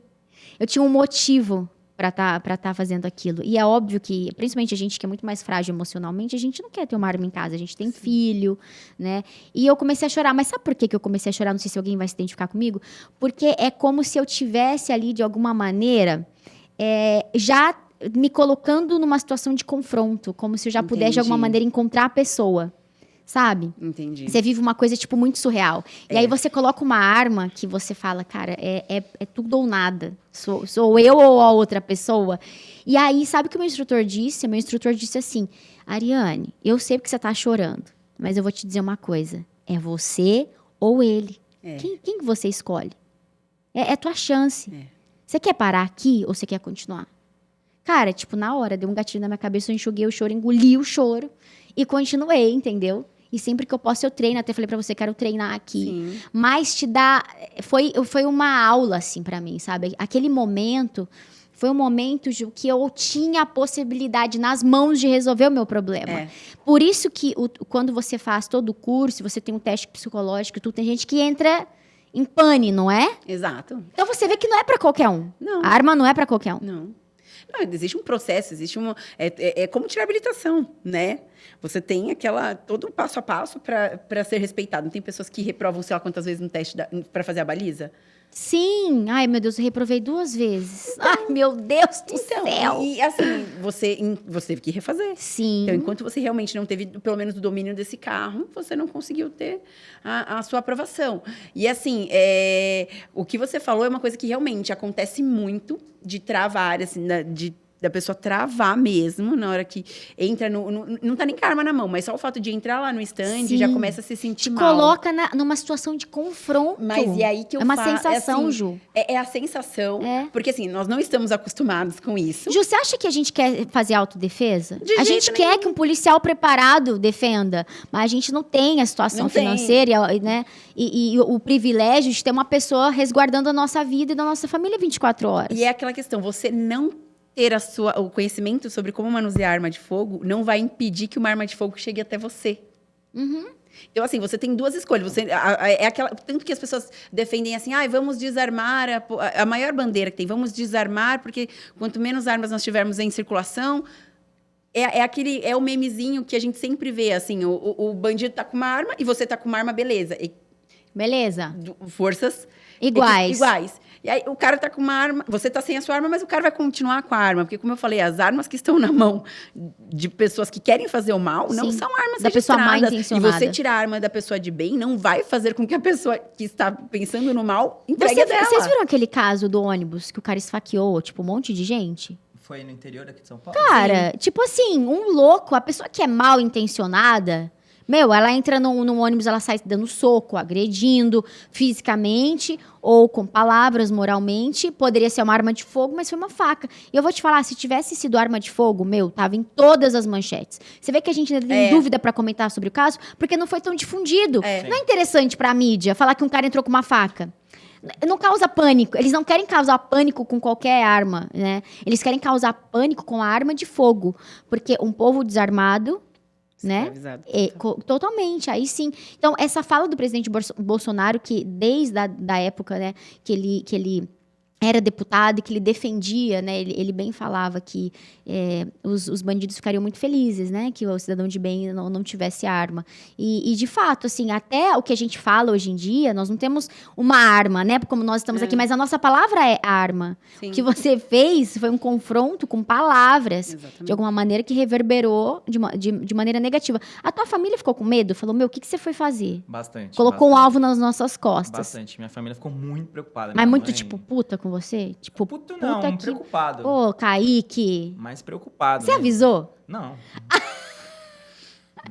Eu tinha um motivo pra tá fazendo aquilo. E é óbvio que, principalmente a gente que é muito mais frágil emocionalmente, a gente não quer ter uma arma em casa, a gente tem filho, né? E eu comecei a chorar. Mas sabe por que eu comecei a chorar? Não sei se alguém vai se identificar comigo. Porque é como se eu tivesse ali, de alguma maneira, já me colocando numa situação de confronto. Como se eu já pudesse, de alguma maneira, encontrar a pessoa. Sabe? Entendi. Você vive uma coisa, tipo, muito surreal. E aí você coloca uma arma que você fala, cara, é tudo ou nada. Sou eu ou a outra pessoa? E aí, sabe o que o meu instrutor disse? Meu instrutor disse assim, Ariane, eu sei porque você tá chorando, mas eu vou te dizer uma coisa. É você ou ele. Quem que você escolhe? É tua chance. Você quer parar aqui ou você quer continuar? Cara, tipo, na hora, deu um gatilho na minha cabeça, eu enxuguei o choro, engoli o choro e continuei, entendeu? E sempre que eu posso, eu treino. Até falei pra você, quero treinar aqui. Sim. Mas te dá... Foi uma aula, assim, pra mim, sabe? Aquele momento foi um momento que eu tinha a possibilidade nas mãos de resolver o meu problema. Por isso que quando você faz todo o curso, você tem um teste psicológico, tem gente que entra em pane, não é? Exato. Então você vê que não é pra qualquer um. Não. A arma não é pra qualquer um. Não, existe um processo, existe uma... É como tirar habilitação, né? Você tem todo passo a passo para ser respeitado. Não tem pessoas que reprovam, sei lá, quantas vezes no teste para fazer a baliza? Sim. Ai, meu Deus, eu reprovei 2 vezes. Ai, meu Deus do céu. E assim, você teve que refazer. Sim. Então, enquanto você realmente não teve, pelo menos, o domínio desse carro, você não conseguiu ter a sua aprovação. E assim, o que você falou é uma coisa que realmente acontece muito de travar, assim, da pessoa travar mesmo na hora que entra não tá nem com a arma na mão, mas só o fato de entrar lá no stand já começa a se sentir mal. Coloca numa situação de confronto. Mas e aí que eu É uma falo, sensação, assim, Ju. É a sensação, porque assim, nós não estamos acostumados com isso. Ju, você acha que a gente quer fazer autodefesa? De A jeito gente nenhum. quer que um policial preparado defenda, mas a gente não tem a situação Não tem. financeira, né? E o privilégio de ter uma pessoa resguardando a nossa vida e da nossa família 24 horas. E é aquela questão, você não ter o conhecimento sobre como manusear arma de fogo não vai impedir que uma arma de fogo chegue até você. Então, assim, você tem 2 escolhas. Tanto que as pessoas defendem assim, vamos desarmar, a maior bandeira que tem, vamos desarmar, porque quanto menos armas nós tivermos em circulação, é o memezinho que a gente sempre vê, assim, o bandido tá com uma arma e você tá com uma arma, beleza. Beleza? Forças Iguais. E aí o cara tá com uma arma, você tá sem a sua arma, mas o cara vai continuar com a arma. Porque, como eu falei, as armas que estão na mão de pessoas que querem fazer o mal não são armas da pessoa mal registradas. E intencionada. você tirar a arma da pessoa de bem não vai fazer com que a pessoa que está pensando no mal entregue a dela. Vocês viram aquele caso do ônibus que o cara esfaqueou, tipo, um monte de gente? Foi no interior daqui de São Paulo? Cara, tipo assim, um louco, a pessoa que é mal intencionada, ela entra no ônibus, ela sai dando soco, agredindo fisicamente ou com palavras, moralmente. Poderia ser uma arma de fogo, mas foi uma faca. E eu vou te falar, se tivesse sido arma de fogo, tava em todas as manchetes. Você vê que a gente ainda tem dúvida pra comentar sobre o caso, porque não foi tão difundido. Não é interessante pra mídia falar que um cara entrou com uma faca. Não causa pânico. Eles não querem causar pânico com qualquer arma, né? Eles querem causar pânico com a arma de fogo. Porque um povo desarmado, né? Totalmente, aí sim. Então, essa fala do presidente Bolsonaro, que desde da época, né, que ele era deputado e que ele defendia, né? Ele bem falava que os bandidos ficariam muito felizes, né? Que o cidadão de bem não tivesse arma. E, de fato, assim, até o que a gente fala hoje em dia, nós não temos uma arma, né? Como nós estamos aqui, mas a nossa palavra é arma. Sim. O que você fez foi um confronto com palavras, de alguma maneira, que reverberou de maneira negativa. A tua família ficou com medo? Falou, o que você foi fazer? Bastante. Colocou um alvo nas nossas costas. Bastante. Minha família ficou muito preocupada. Mas muito, tipo, puta com você? Tipo, puto não, puta que... preocupado. Ô, Kaique. Mais preocupado. Você avisou? Não.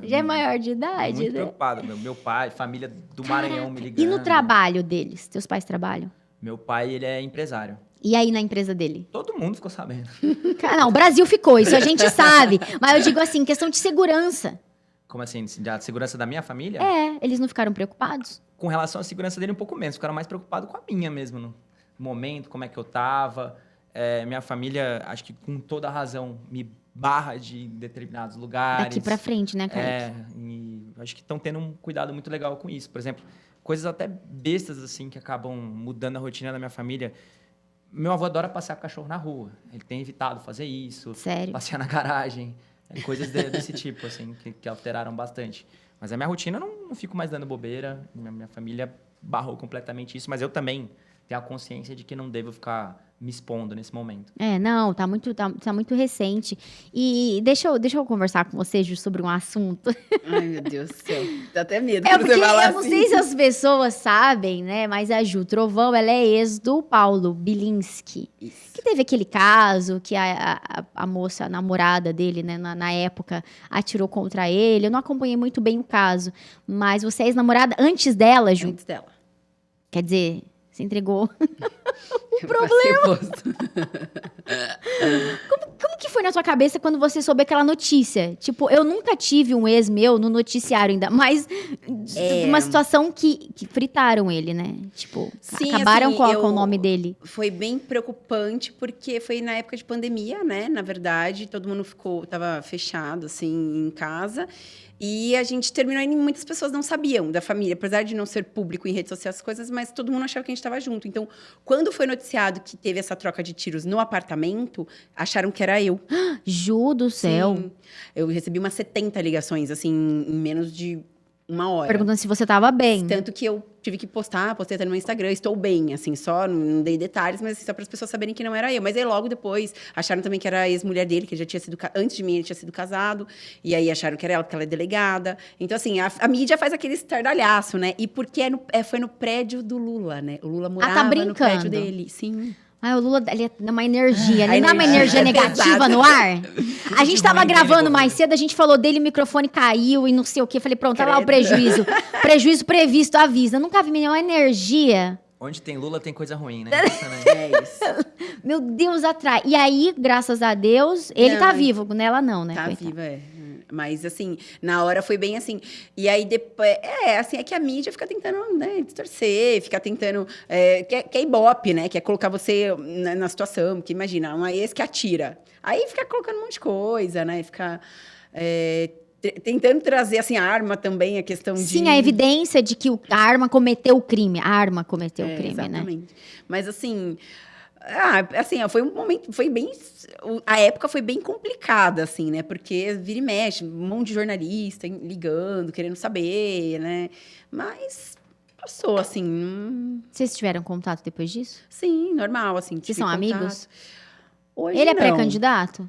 Já é maior de idade, muito né? preocupado. Meu pai, família do Maranhão me ligando. E no trabalho deles? Teus pais trabalham? Meu pai, ele é empresário. E aí na empresa dele? Todo mundo ficou sabendo. Não, o Brasil ficou, isso a gente sabe. Mas eu digo assim, questão de segurança. Como assim? Da segurança da minha família? Eles não ficaram preocupados? Com relação à segurança dele, um pouco menos. Ficaram mais preocupados com a minha mesmo, no momento, como é que eu tava. Minha família, acho que com toda a razão, me barra de determinados lugares. Daqui pra frente, né, Kaique? E acho que estão tendo um cuidado muito legal com isso. Por exemplo, coisas até bestas, assim, que acabam mudando a rotina da minha família. Meu avô adora passear com o cachorro na rua. Ele tem evitado fazer isso. Sério? Passear na garagem. Coisas desse tipo, assim, que alteraram bastante. Mas a minha rotina, eu não fico mais dando bobeira. Minha família barrou completamente isso. Mas eu também tenho a consciência de que não devo ficar me expondo nesse momento. Não, tá muito recente. E deixa eu conversar com você, Ju, sobre um assunto. Ai, meu Deus do céu. Dá até medo Porque quando você fala eu não assim. sei se as pessoas sabem, né? Mas a Ju Trovão, ela é ex do Paulo Bilinski. Isso. Que teve aquele caso que a moça, a namorada dele, né, na época, atirou contra ele. Eu não acompanhei muito bem o caso. Mas você é ex-namorada antes dela, Ju? Antes dela. Quer dizer, você entregou. Problema. Como que foi na sua cabeça quando você soube aquela notícia? Tipo, eu nunca tive um ex meu no noticiário ainda, mas uma situação que fritaram ele, né? Tipo, Sim, acabaram assim, com o nome dele. Foi bem preocupante, porque foi na época de pandemia, né? Na verdade, todo mundo tava fechado, assim, em casa. E a gente terminou e muitas pessoas não sabiam da família, apesar de não ser público em redes sociais, as coisas, mas todo mundo achava que a gente estava junto. Então, quando foi noticiado que teve essa troca de tiros no apartamento, acharam que era eu. Ju do céu. Sim. Eu recebi umas 70 ligações, assim, em menos de uma hora. Perguntando se você tava bem. Tanto que eu tive que postei até no meu Instagram, estou bem, assim, só, não dei detalhes, mas assim, só para as pessoas saberem que não era eu. Mas aí logo depois, acharam também que era a ex-mulher dele, que ele já tinha sido, antes de mim, ele tinha sido casado, e aí acharam que era ela, porque ela é delegada. Então, assim, a mídia faz aquele estardalhaço, né? E porque foi no prédio do Lula, né? O Lula morava no prédio dele, sim. Ah, o Lula, ele é uma energia. Ele dá uma energia energia negativa pesada. no ar. A gente tava gravando mais cedo, a gente falou dele, o microfone caiu e não sei o quê. Falei, pronto, tá lá o prejuízo. Prejuízo previsto, avisa. Eu nunca vi nenhuma energia. Onde tem Lula, tem coisa ruim, né? É isso. Meu Deus, atrai. E aí, graças a Deus, ele tá vivo, né? Ela não, né? Tá coitada. viva, é. Mas, assim, na hora foi bem assim. E aí, depois... assim, é que a mídia fica tentando, né, distorcer, fica tentando... quer ibope, né? Quer colocar você na situação. Porque, imagina, uma ex que atira. Aí fica colocando um monte de coisa, né? Fica... tentando trazer, assim, a arma também, a questão de... Sim, a evidência de que a arma cometeu o crime. A arma cometeu o crime, exatamente. né? Mas, assim... assim, foi um momento... Foi bem... A época foi bem complicada, assim, né? Porque vira e mexe, um monte de jornalista ligando, querendo saber, né? Mas passou, assim... Vocês tiveram contato depois disso? Sim, normal, assim. Vocês tive são contato. amigos? Hoje Ele é não. pré-candidato?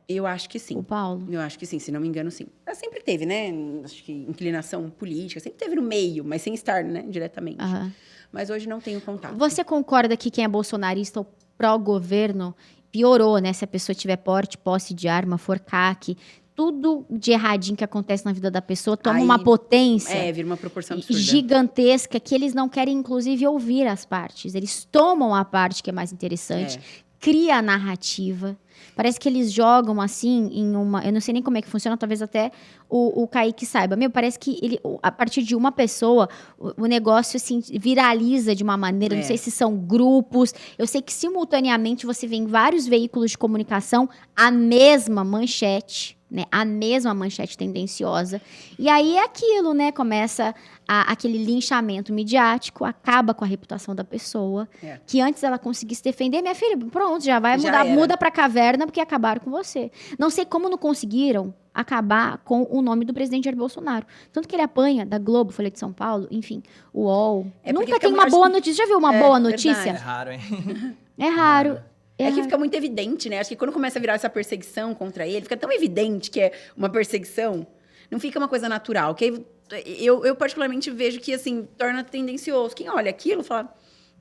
Eu acho que sim. O Paulo? Eu acho que sim, se não me engano, sim. Ela sempre teve, né? Acho que inclinação política, sempre teve no meio, mas sem estar, né? Diretamente. Aham. Mas hoje não tenho contato. Você concorda que quem é bolsonarista ou pró-governo piorou, né? Se a pessoa tiver porte, posse de arma, for CAC, tudo de erradinho que acontece na vida da pessoa toma Aí, uma potência vira uma proporção absurda. gigantesca que eles não querem, inclusive, ouvir as partes. Eles tomam a parte que é mais interessante, cria a narrativa. Parece que eles jogam, assim, em uma... Eu não sei nem como é que funciona, talvez até o Kaique saiba. Parece que a partir de uma pessoa, o negócio, assim, viraliza de uma maneira. Não sei se são grupos. Eu sei que, simultaneamente, você vê em vários veículos de comunicação a mesma manchete, né? A mesma manchete tendenciosa. E aí é aquilo, né? Começa aquele linchamento midiático, acaba com a reputação da pessoa. Que antes ela conseguisse defender, minha filha, pronto, já vai mudar, muda pra caverna, porque acabaram com você. Não sei como não conseguiram acabar com o nome do presidente Jair Bolsonaro. Tanto que ele apanha da Globo, Folha de São Paulo, enfim, o UOL. Nunca tem uma boa notícia. Já viu uma boa notícia? Verdade. É raro, hein? É raro. É que fica muito evidente, né? Acho que quando começa a virar essa perseguição contra ele, fica tão evidente que é uma perseguição, não fica uma coisa natural. Que eu particularmente vejo que, assim, torna tendencioso. Quem olha aquilo fala,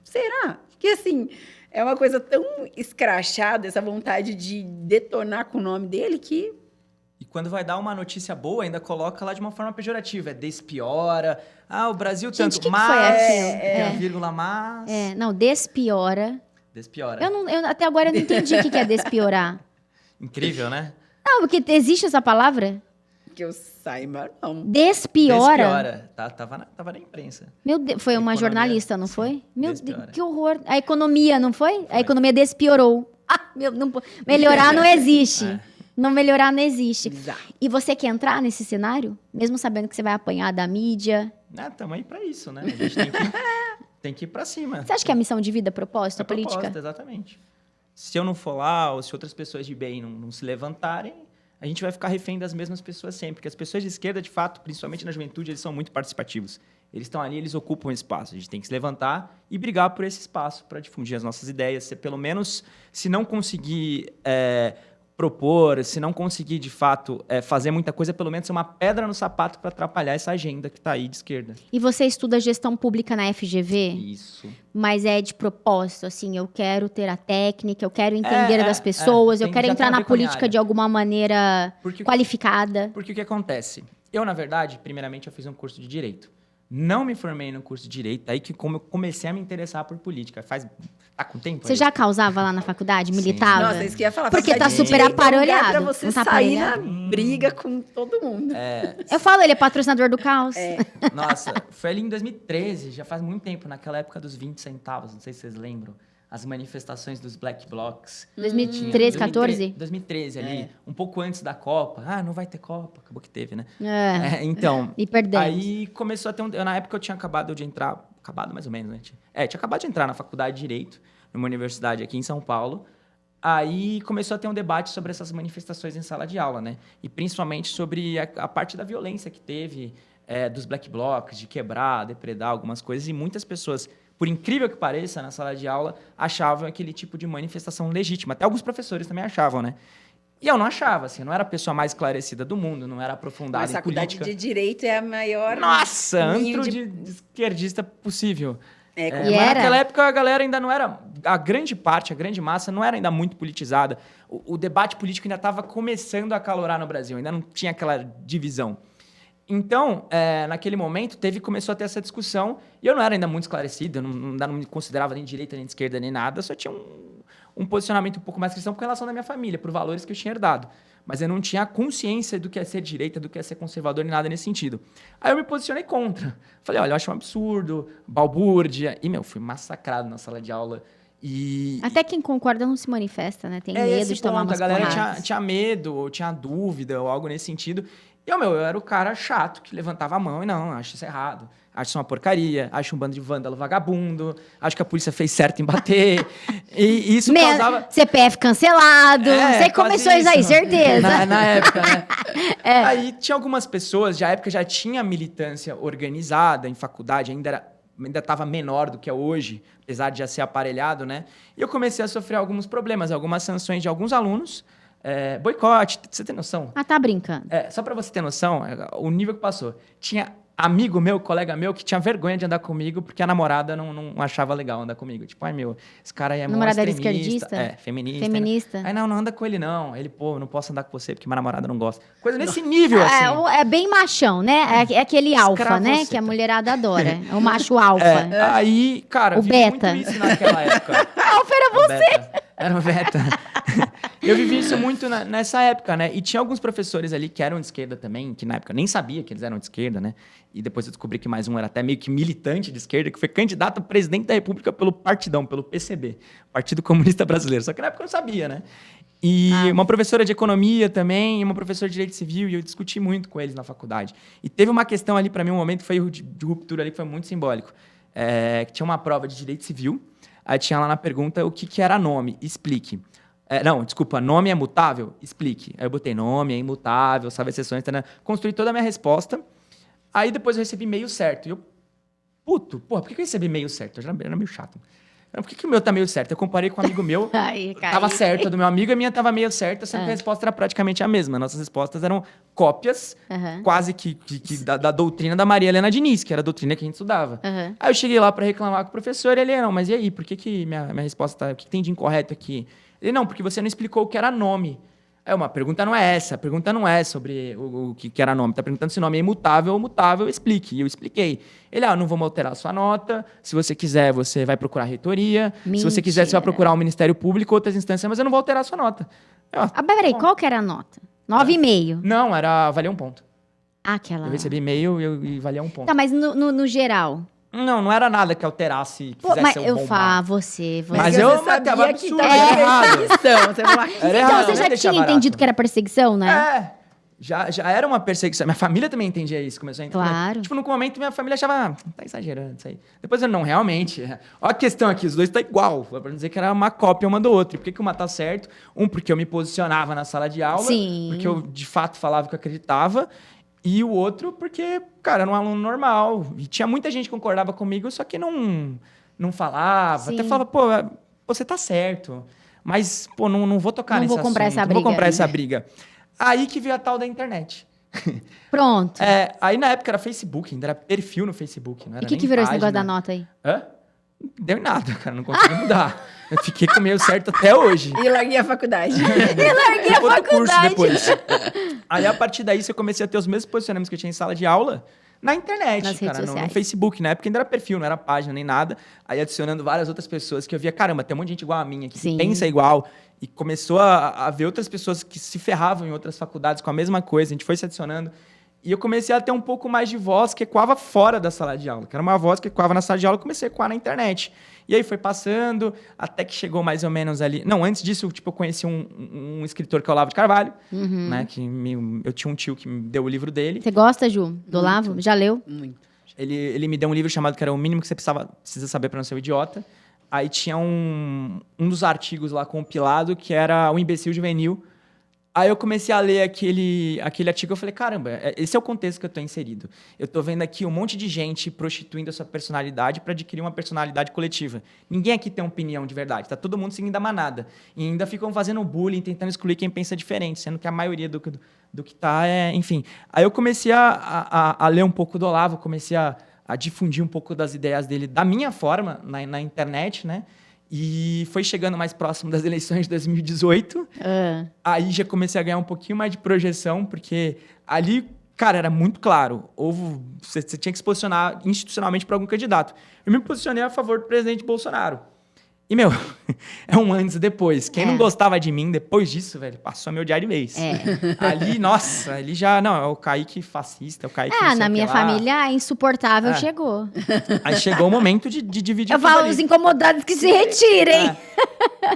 será? Que, assim, é uma coisa tão escrachada, essa vontade de detonar com o nome dele, que... E quando vai dar uma notícia boa, ainda coloca lá de uma forma pejorativa. Despiora. O Brasil Gente, tanto, que mas... foi aquilo? Tem a vírgula, mas... Não, despiora. Despiora. Eu até agora eu não entendi o que é despiorar. Incrível, né? Não, porque existe essa palavra? Que eu saiba, não. Despiora? Tava na imprensa. Meu Deus, foi uma Economia, jornalista, não sim, foi? Meu Deus, despiora. que horror. A economia, não foi? A economia despiorou. Melhorar não existe. Não melhorar não existe. Bizarro. E você quer entrar nesse cenário? Mesmo sabendo que você vai apanhar da mídia? Tamo aí pra isso, né? A gente tem que tem que ir pra cima. Você acha que é a missão de vida, propósito, É a política? propósito, exatamente. Se eu não for lá, ou se outras pessoas de bem não se levantarem, a gente vai ficar refém das mesmas pessoas sempre. Porque as pessoas de esquerda, de fato, principalmente na juventude, eles são muito participativos. Eles estão ali, eles ocupam espaço. A gente tem que se levantar e brigar por esse espaço para difundir as nossas ideias. Se pelo menos, se não conseguir propor, se não conseguir, de fato, fazer muita coisa, pelo menos ser uma pedra no sapato para atrapalhar essa agenda que está aí de esquerda. E você estuda gestão pública na FGV? Isso. Mas é de propósito, assim, eu quero ter a técnica, eu quero entender das pessoas, eu quero já entrar tem a na ver com a minha política área. de alguma maneira qualificada. Porque o que acontece? Eu, na verdade, primeiramente, eu fiz um curso de Direito. Não me formei no curso de Direito, aí que como eu comecei a me interessar por política. Tá com tempo? Você aí? já causava lá na faculdade? Sim. Militava? Nossa, isso que eu ia falar. Porque tá faculdade de super direito é um lugar aparelhado. Pra você Não tá sair aparelhado? na briga com todo mundo. Eu falo, ele é patrocinador do caos. Nossa, foi ali em 2013, já faz muito tempo, naquela época dos 20 centavos, não sei se vocês lembram. As manifestações dos Black Blocs. 2013, 14? 2013 ali, um pouco antes da Copa. Ah, não vai ter Copa, acabou que teve, né? Então. E perdemos. Aí começou a ter na época eu tinha acabado de entrar, acabado mais ou menos, né? Tinha acabado de entrar na faculdade de Direito, numa universidade aqui em São Paulo. Aí começou a ter um debate sobre essas manifestações em sala de aula, né? E principalmente sobre a parte da violência que teve, dos Black Blocs, de quebrar, depredar algumas coisas. E muitas pessoas, por incrível que pareça, na sala de aula, achavam aquele tipo de manifestação legítima. Até alguns professores também achavam, né? E eu não achava, assim, eu não era a pessoa mais esclarecida do mundo, não era aprofundada Mas em a faculdade política. de Direito é a maior... Nossa, ninho antro de esquerdista possível. E Mas era? naquela época a galera ainda não era... A grande parte, a grande massa, não era ainda muito politizada. O debate político ainda estava começando a acalorar no Brasil, ainda não tinha aquela divisão. Então, naquele momento, começou a ter essa discussão, e eu não era ainda muito esclarecido, eu não me considerava nem de direita, nem de esquerda, nem nada, eu só tinha um posicionamento um pouco mais cristão com relação da minha família, por valores que eu tinha herdado. Mas eu não tinha consciência do que é ser direita, do que é ser conservador, nem nada nesse sentido. Aí eu me posicionei contra. Falei, olha, eu acho um absurdo, balbúrdia. E, fui massacrado na sala de aula. Até quem concorda não se manifesta, né? Tem medo de tomar umas A galera porradas. tinha medo, ou tinha dúvida, ou algo nesse sentido. E eu era o cara chato que levantava a mão e não, acho isso errado. Acho isso uma porcaria, acho um bando de vândalo vagabundo, acho que a polícia fez certo em bater. E isso causava... CPF cancelado. Você começou isso aí, certeza. Na época, né? Aí tinha algumas pessoas, na época já tinha militância organizada em faculdade, ainda estava menor do que é hoje, apesar de já ser aparelhado, né? E eu comecei a sofrer alguns problemas, algumas sanções de alguns alunos, boicote, você tem noção? Ah, tá brincando. Só para você ter noção, o nível que passou. Tinha amigo meu, colega meu, que tinha vergonha de andar comigo porque a namorada não achava legal andar comigo. Tipo, esse cara aí é mó namorada era extremista. esquerdista? Feminista. Aí, não anda com ele, não. Ele, não posso andar com você porque minha namorada não gosta. Coisa nesse nível, assim. É bem machão, né? É aquele alfa, né? Que a mulherada adora. É o macho alfa. Aí, cara, o vivi beta. muito isso naquela época. Alfa era você! Era o beta. Eu vivi isso muito nessa época, né? E tinha alguns professores ali que eram de esquerda também, que na época eu nem sabia que eles eram de esquerda, né? E depois eu descobri que mais um era até meio que militante de esquerda, que foi candidato a presidente da República pelo Partidão, pelo PCB, Partido Comunista Brasileiro. Só que na época eu não sabia, né? E uma professora de economia também, e uma professora de direito civil, e eu discuti muito com eles na faculdade. E teve uma questão ali, para mim, um momento que foi de ruptura ali, que foi muito simbólico. Que tinha uma prova de direito civil, aí tinha lá na pergunta o que era nome, explique. Nome é mutável? Explique. Aí eu botei nome, é imutável, salve exceções, construí toda a minha resposta. Aí depois eu recebi meio certo. E eu, por que eu recebi meio certo? Eu já era meio chato. Por que o meu tá meio certo? Eu comparei com um amigo meu, tava certo, a do meu amigo, a minha tava meio certa, sendo que a resposta era praticamente a mesma. Nossas respostas eram cópias, quase que da doutrina da Maria Helena Diniz, que era a doutrina que a gente estudava. Aí eu cheguei lá para reclamar com o professor, e ele, não, mas e aí, por que minha resposta tá... O que tem de incorreto aqui? Ele, não, porque você não explicou o que era nome. Aí a pergunta não é essa, a pergunta não é sobre o que era nome. Tá perguntando se o nome é imutável ou mutável, explique. E eu expliquei. Ele, não vamos alterar a sua nota. Se você quiser, você vai procurar a reitoria. Mentira. Se você quiser, você vai procurar o Ministério Público, outras instâncias, mas eu não vou alterar a sua nota. Peraí, qual que era a nota? 9,5? Não, valia 1 ponto. Aquela... Eu recebi e-mail e valia 1 ponto. Tá, mas no geral... Não era nada que alterasse, que fizesse ser um bom bar. Você... Mas eu sabia que absurdo, era errado. perseguição. Você falou, Então, você já tinha entendido que era perseguição, né? já era uma perseguição. Minha família também entendia isso, começou a entender. Claro. Tipo, no momento, minha família achava, tá exagerando isso aí. Depois eu, não, realmente. Olha a questão aqui, os dois tá igual. Pra dizer que era uma cópia uma do outro. E por que uma tá certo? Porque eu me posicionava na sala de aula. Sim. Porque eu, de fato, falava o que eu acreditava. E o outro, porque, cara, era um aluno normal. E tinha muita gente que concordava comigo, só que não falava. Sim. Até falava, pô, você tá certo. Mas, pô, não vou tocar Não nesse vou comprar assunto, essa não vou briga. comprar essa briga. Aí que veio a tal da internet. Pronto. Aí na época era Facebook, ainda era perfil no Facebook. Não E era o que nem virou esse página. negócio da nota aí? Hã? Não deu em nada, cara. Não consegui mudar. Eu fiquei com o meio certo até hoje. E larguei a faculdade. larguei a Outro curso faculdade. depois. Aí, a partir daí, eu comecei a ter os mesmos posicionamentos que eu tinha em sala de aula na internet, Nas cara. redes No sociais. Facebook. Na época ainda era perfil, não era página nem nada. Aí, adicionando várias outras pessoas que eu via, caramba, tem um monte de gente igual a minha, que Sim. pensa igual. E começou a ver outras pessoas que se ferravam em outras faculdades com a mesma coisa. A gente foi se adicionando. E eu comecei a ter um pouco mais de voz que ecoava fora da sala de aula. Que era uma voz que ecoava na sala de aula, eu comecei a ecoar na internet. E aí foi passando, até que chegou mais ou menos ali... Não, antes disso, tipo, eu conheci um escritor que é o Olavo de Carvalho, né? Que eu tinha um tio que me deu o livro dele. Você gosta, Ju, do Olavo? Já leu? Muito. Ele me deu um livro chamado que era O Mínimo que Você Precisa Saber para Não Ser um Idiota. Aí tinha um dos artigos lá compilado que era O Imbecil Juvenil. Aí eu comecei a ler aquele artigo e eu falei, caramba, esse é o contexto que eu estou inserido. Eu estou vendo aqui um monte de gente prostituindo a sua personalidade para adquirir uma personalidade coletiva. Ninguém aqui tem opinião de verdade, tá todo mundo seguindo a manada. E ainda ficam fazendo bullying, tentando excluir quem pensa diferente, sendo que a maioria do que tá é... Enfim, aí eu comecei a ler um pouco do Olavo, comecei a difundir um pouco das ideias dele da minha forma na internet, né? E foi chegando mais próximo das eleições de 2018. Aí já comecei a ganhar um pouquinho mais de projeção, porque ali, cara, era muito claro. Você tinha que se posicionar institucionalmente para algum candidato. Eu me posicionei a favor do presidente Bolsonaro. E, meu, é um antes e depois. Quem não gostava de mim, depois disso, velho, passou a me odiar de vez. Ali, nossa, ali já... Não, é o Kaique fascista, é o Kaique... não sei na o que minha lá. família, a insuportável chegou. Aí chegou o momento de dividir Eu tudo falo, ali. os incomodados que se retirem.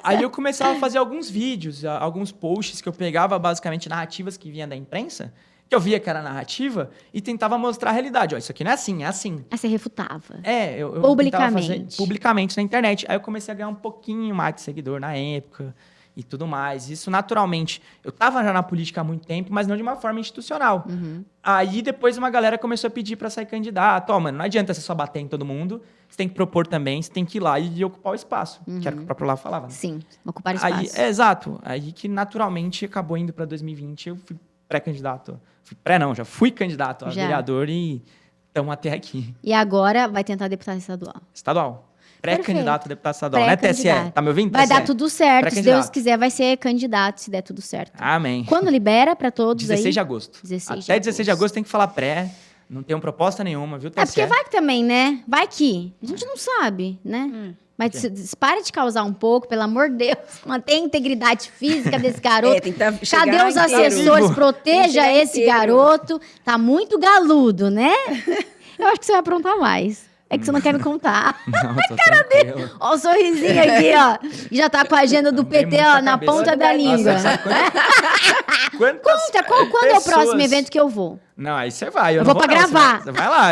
Aí eu começava a fazer alguns vídeos, alguns posts que eu pegava basicamente narrativas que vinham da imprensa, que eu via que era narrativa, e tentava mostrar a realidade. Ó, isso aqui não é assim, é assim. Aí você refutava. Eu Publicamente. tentava fazer publicamente na internet. Aí eu comecei a ganhar um pouquinho mais de seguidor na época e tudo mais. Isso naturalmente. Eu estava já na política há muito tempo, mas não de uma forma institucional. Aí depois uma galera começou a pedir para sair candidato. Ó, mano, não adianta você só bater em todo mundo. Você tem que propor também, você tem que ir lá e ocupar o espaço. Que era o que o próprio Olavo falava. Né? Sim, ocupar espaço. Aí, exato. Aí que naturalmente acabou indo para 2020. Eu fui pré-candidato. Já fui candidato a vereador e estamos até aqui. E agora vai tentar deputado estadual. Estadual. Pré-candidato a deputado estadual. Não é TSE? Pré-candidato. Tá me ouvindo? Vai TSE? dar tudo certo. Se Pré-candidato. Deus quiser, vai ser candidato, se der tudo certo. Amém. Quando libera para todos 16 aí? de agosto. 16 Até 16 de agosto tem que falar pré. Não tem proposta nenhuma, viu, TSE? Porque vai que também, né? Vai que. A gente não sabe, né? Mas para de causar um pouco, pelo amor de Deus. Mantenha a integridade física desse garoto. Tem que Cadê chegar os inteiro. assessores? Proteja chegar esse inteiro. garoto. Tá muito galudo, né? Eu acho que você vai aprontar mais. É que você não quer me contar. Não, tô tranquilo. Ó o sorrisinho aqui, ó. E já tá com a agenda do Não vem PT, muita ó, na cabeça. ponta da língua. Nossa, sabe quantas Conta, quando é o próximo pessoas- evento que eu vou? Não, aí você vai. Eu não vou pra não, gravar. Você vai lá,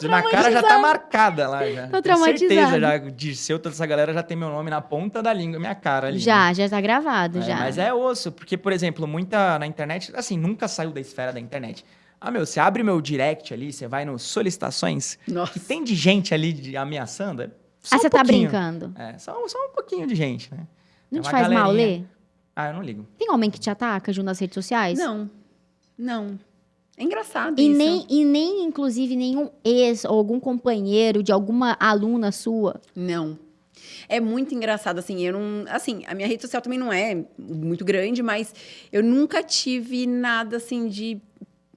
na cara já tá traumatizada. marcada lá. Já. Tô Tenho traumatizada. certeza, já, Dirceu, toda essa galera já tem meu nome na ponta da língua, minha cara ali. Já tá gravado, né? já. Mas é osso, porque, por exemplo, muita na internet, assim, nunca saiu da esfera da internet. Você abre meu direct ali, você vai nos solicitações, Nossa. que tem de gente ali ameaçando. Só Você tá pouquinho. brincando? Só um pouquinho de gente, né? Não Tem te uma faz mal galerinha. ler? Eu não ligo. Tem homem que te ataca, Ju, nas redes sociais? Não. É engraçado E isso. nem, inclusive, nenhum ex ou algum companheiro de alguma aluna sua? Não. É muito engraçado, assim, a minha rede social também não é muito grande, mas eu nunca tive nada, assim, de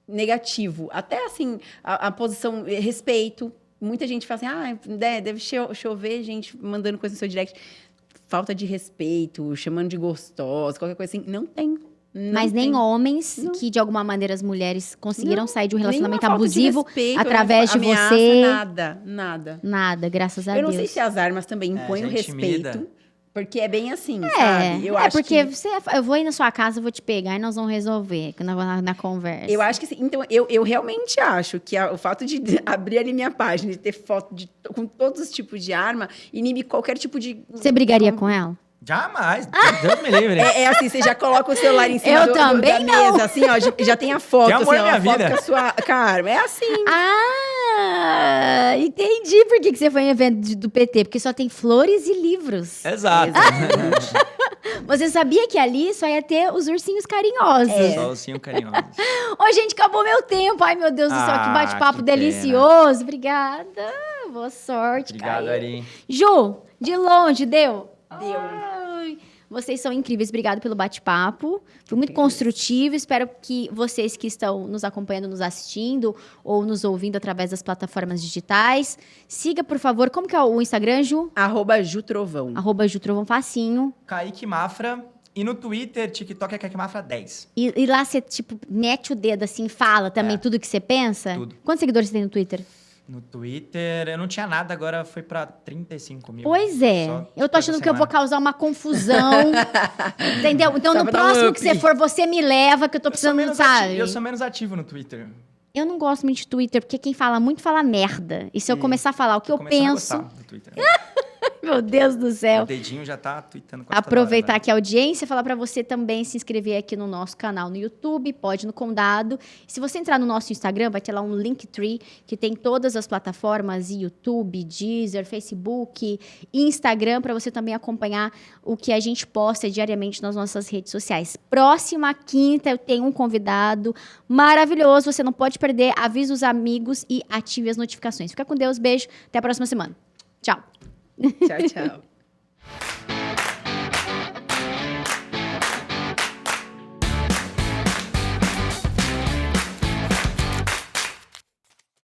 negativo. Até, assim, a posição, respeito. Muita gente fala assim, deve chover gente mandando coisa no seu direct. Falta de respeito, chamando de gostosa, qualquer coisa assim. Não tem. Mas nem tem. homens Não. que, de alguma maneira, as mulheres conseguiram sair de um relacionamento Nenhuma falta de abusivo respeito, através de ameaça, você. Nada. Nada, graças a Eu Deus. não sei se as armas também impõem o já intimida. respeito. Porque é bem assim, sabe? Eu acho porque que... eu vou ir na sua casa, eu vou te pegar e nós vamos resolver na conversa. Eu acho que sim. Então, eu realmente acho que o fato de abrir ali minha página, de ter foto com todos os tipos de arma, inibe qualquer tipo de... Você brigaria com ela? Jamais. Deus me livre. É assim, você já coloca o celular em cima da mesa, assim, ó, já tem a foto, Que amor assim, é minha foto vida. com a arma. É assim. Ah, entendi por que você foi em evento do PT. Porque só tem flores e livros. Exato. Você sabia que ali só ia ter os ursinhos carinhosos. Só ursinho carinhoso. Ô, gente, acabou meu tempo. Ai, meu Deus do céu, que bate-papo que delicioso. Obrigada. Boa sorte, Obrigado, Caio. Ari. Ju, de longe, deu? Deu. Ai, vocês são incríveis. Obrigado pelo bate-papo. Foi muito construtivo. Espero que vocês que estão nos acompanhando, nos assistindo ou nos ouvindo através das plataformas digitais. Siga, por favor. Como que é o Instagram, Ju? @jutrovão. @jutrovão facinho. Kaique Mafra. E no Twitter, TikTok é Kaique Mafra 10. E lá você, tipo, mete o dedo assim, fala também tudo que você pensa? Tudo. Quantos seguidores você tem no Twitter? No Twitter, eu não tinha nada, agora foi pra 35 mil. Pois é. Só Eu tô achando que eu vou causar uma confusão. Entendeu? Então, Só no pra dar um próximo up. que você for, você me leva, que eu tô precisando, sabe? Eu sou menos ativo no Twitter. Eu não gosto muito de Twitter, porque quem fala muito fala merda. E se eu começar a falar o que eu Começando a penso... gostar do Twitter. Meu Deus do céu. O dedinho já tá tweetando quase Aproveitar toda hora, aqui a audiência, falar para você também se inscrever aqui no nosso canal no YouTube, Pode no Condado. Se você entrar no nosso Instagram, vai ter lá um Linktree, que tem todas as plataformas, YouTube, Deezer, Facebook, Instagram, para você também acompanhar o que a gente posta diariamente nas nossas redes sociais. Próxima quinta eu tenho um convidado maravilhoso, você não pode perder. Avise os amigos e ative as notificações. Fica com Deus, beijo, até a próxima semana. Tchau. Tchau, tchau.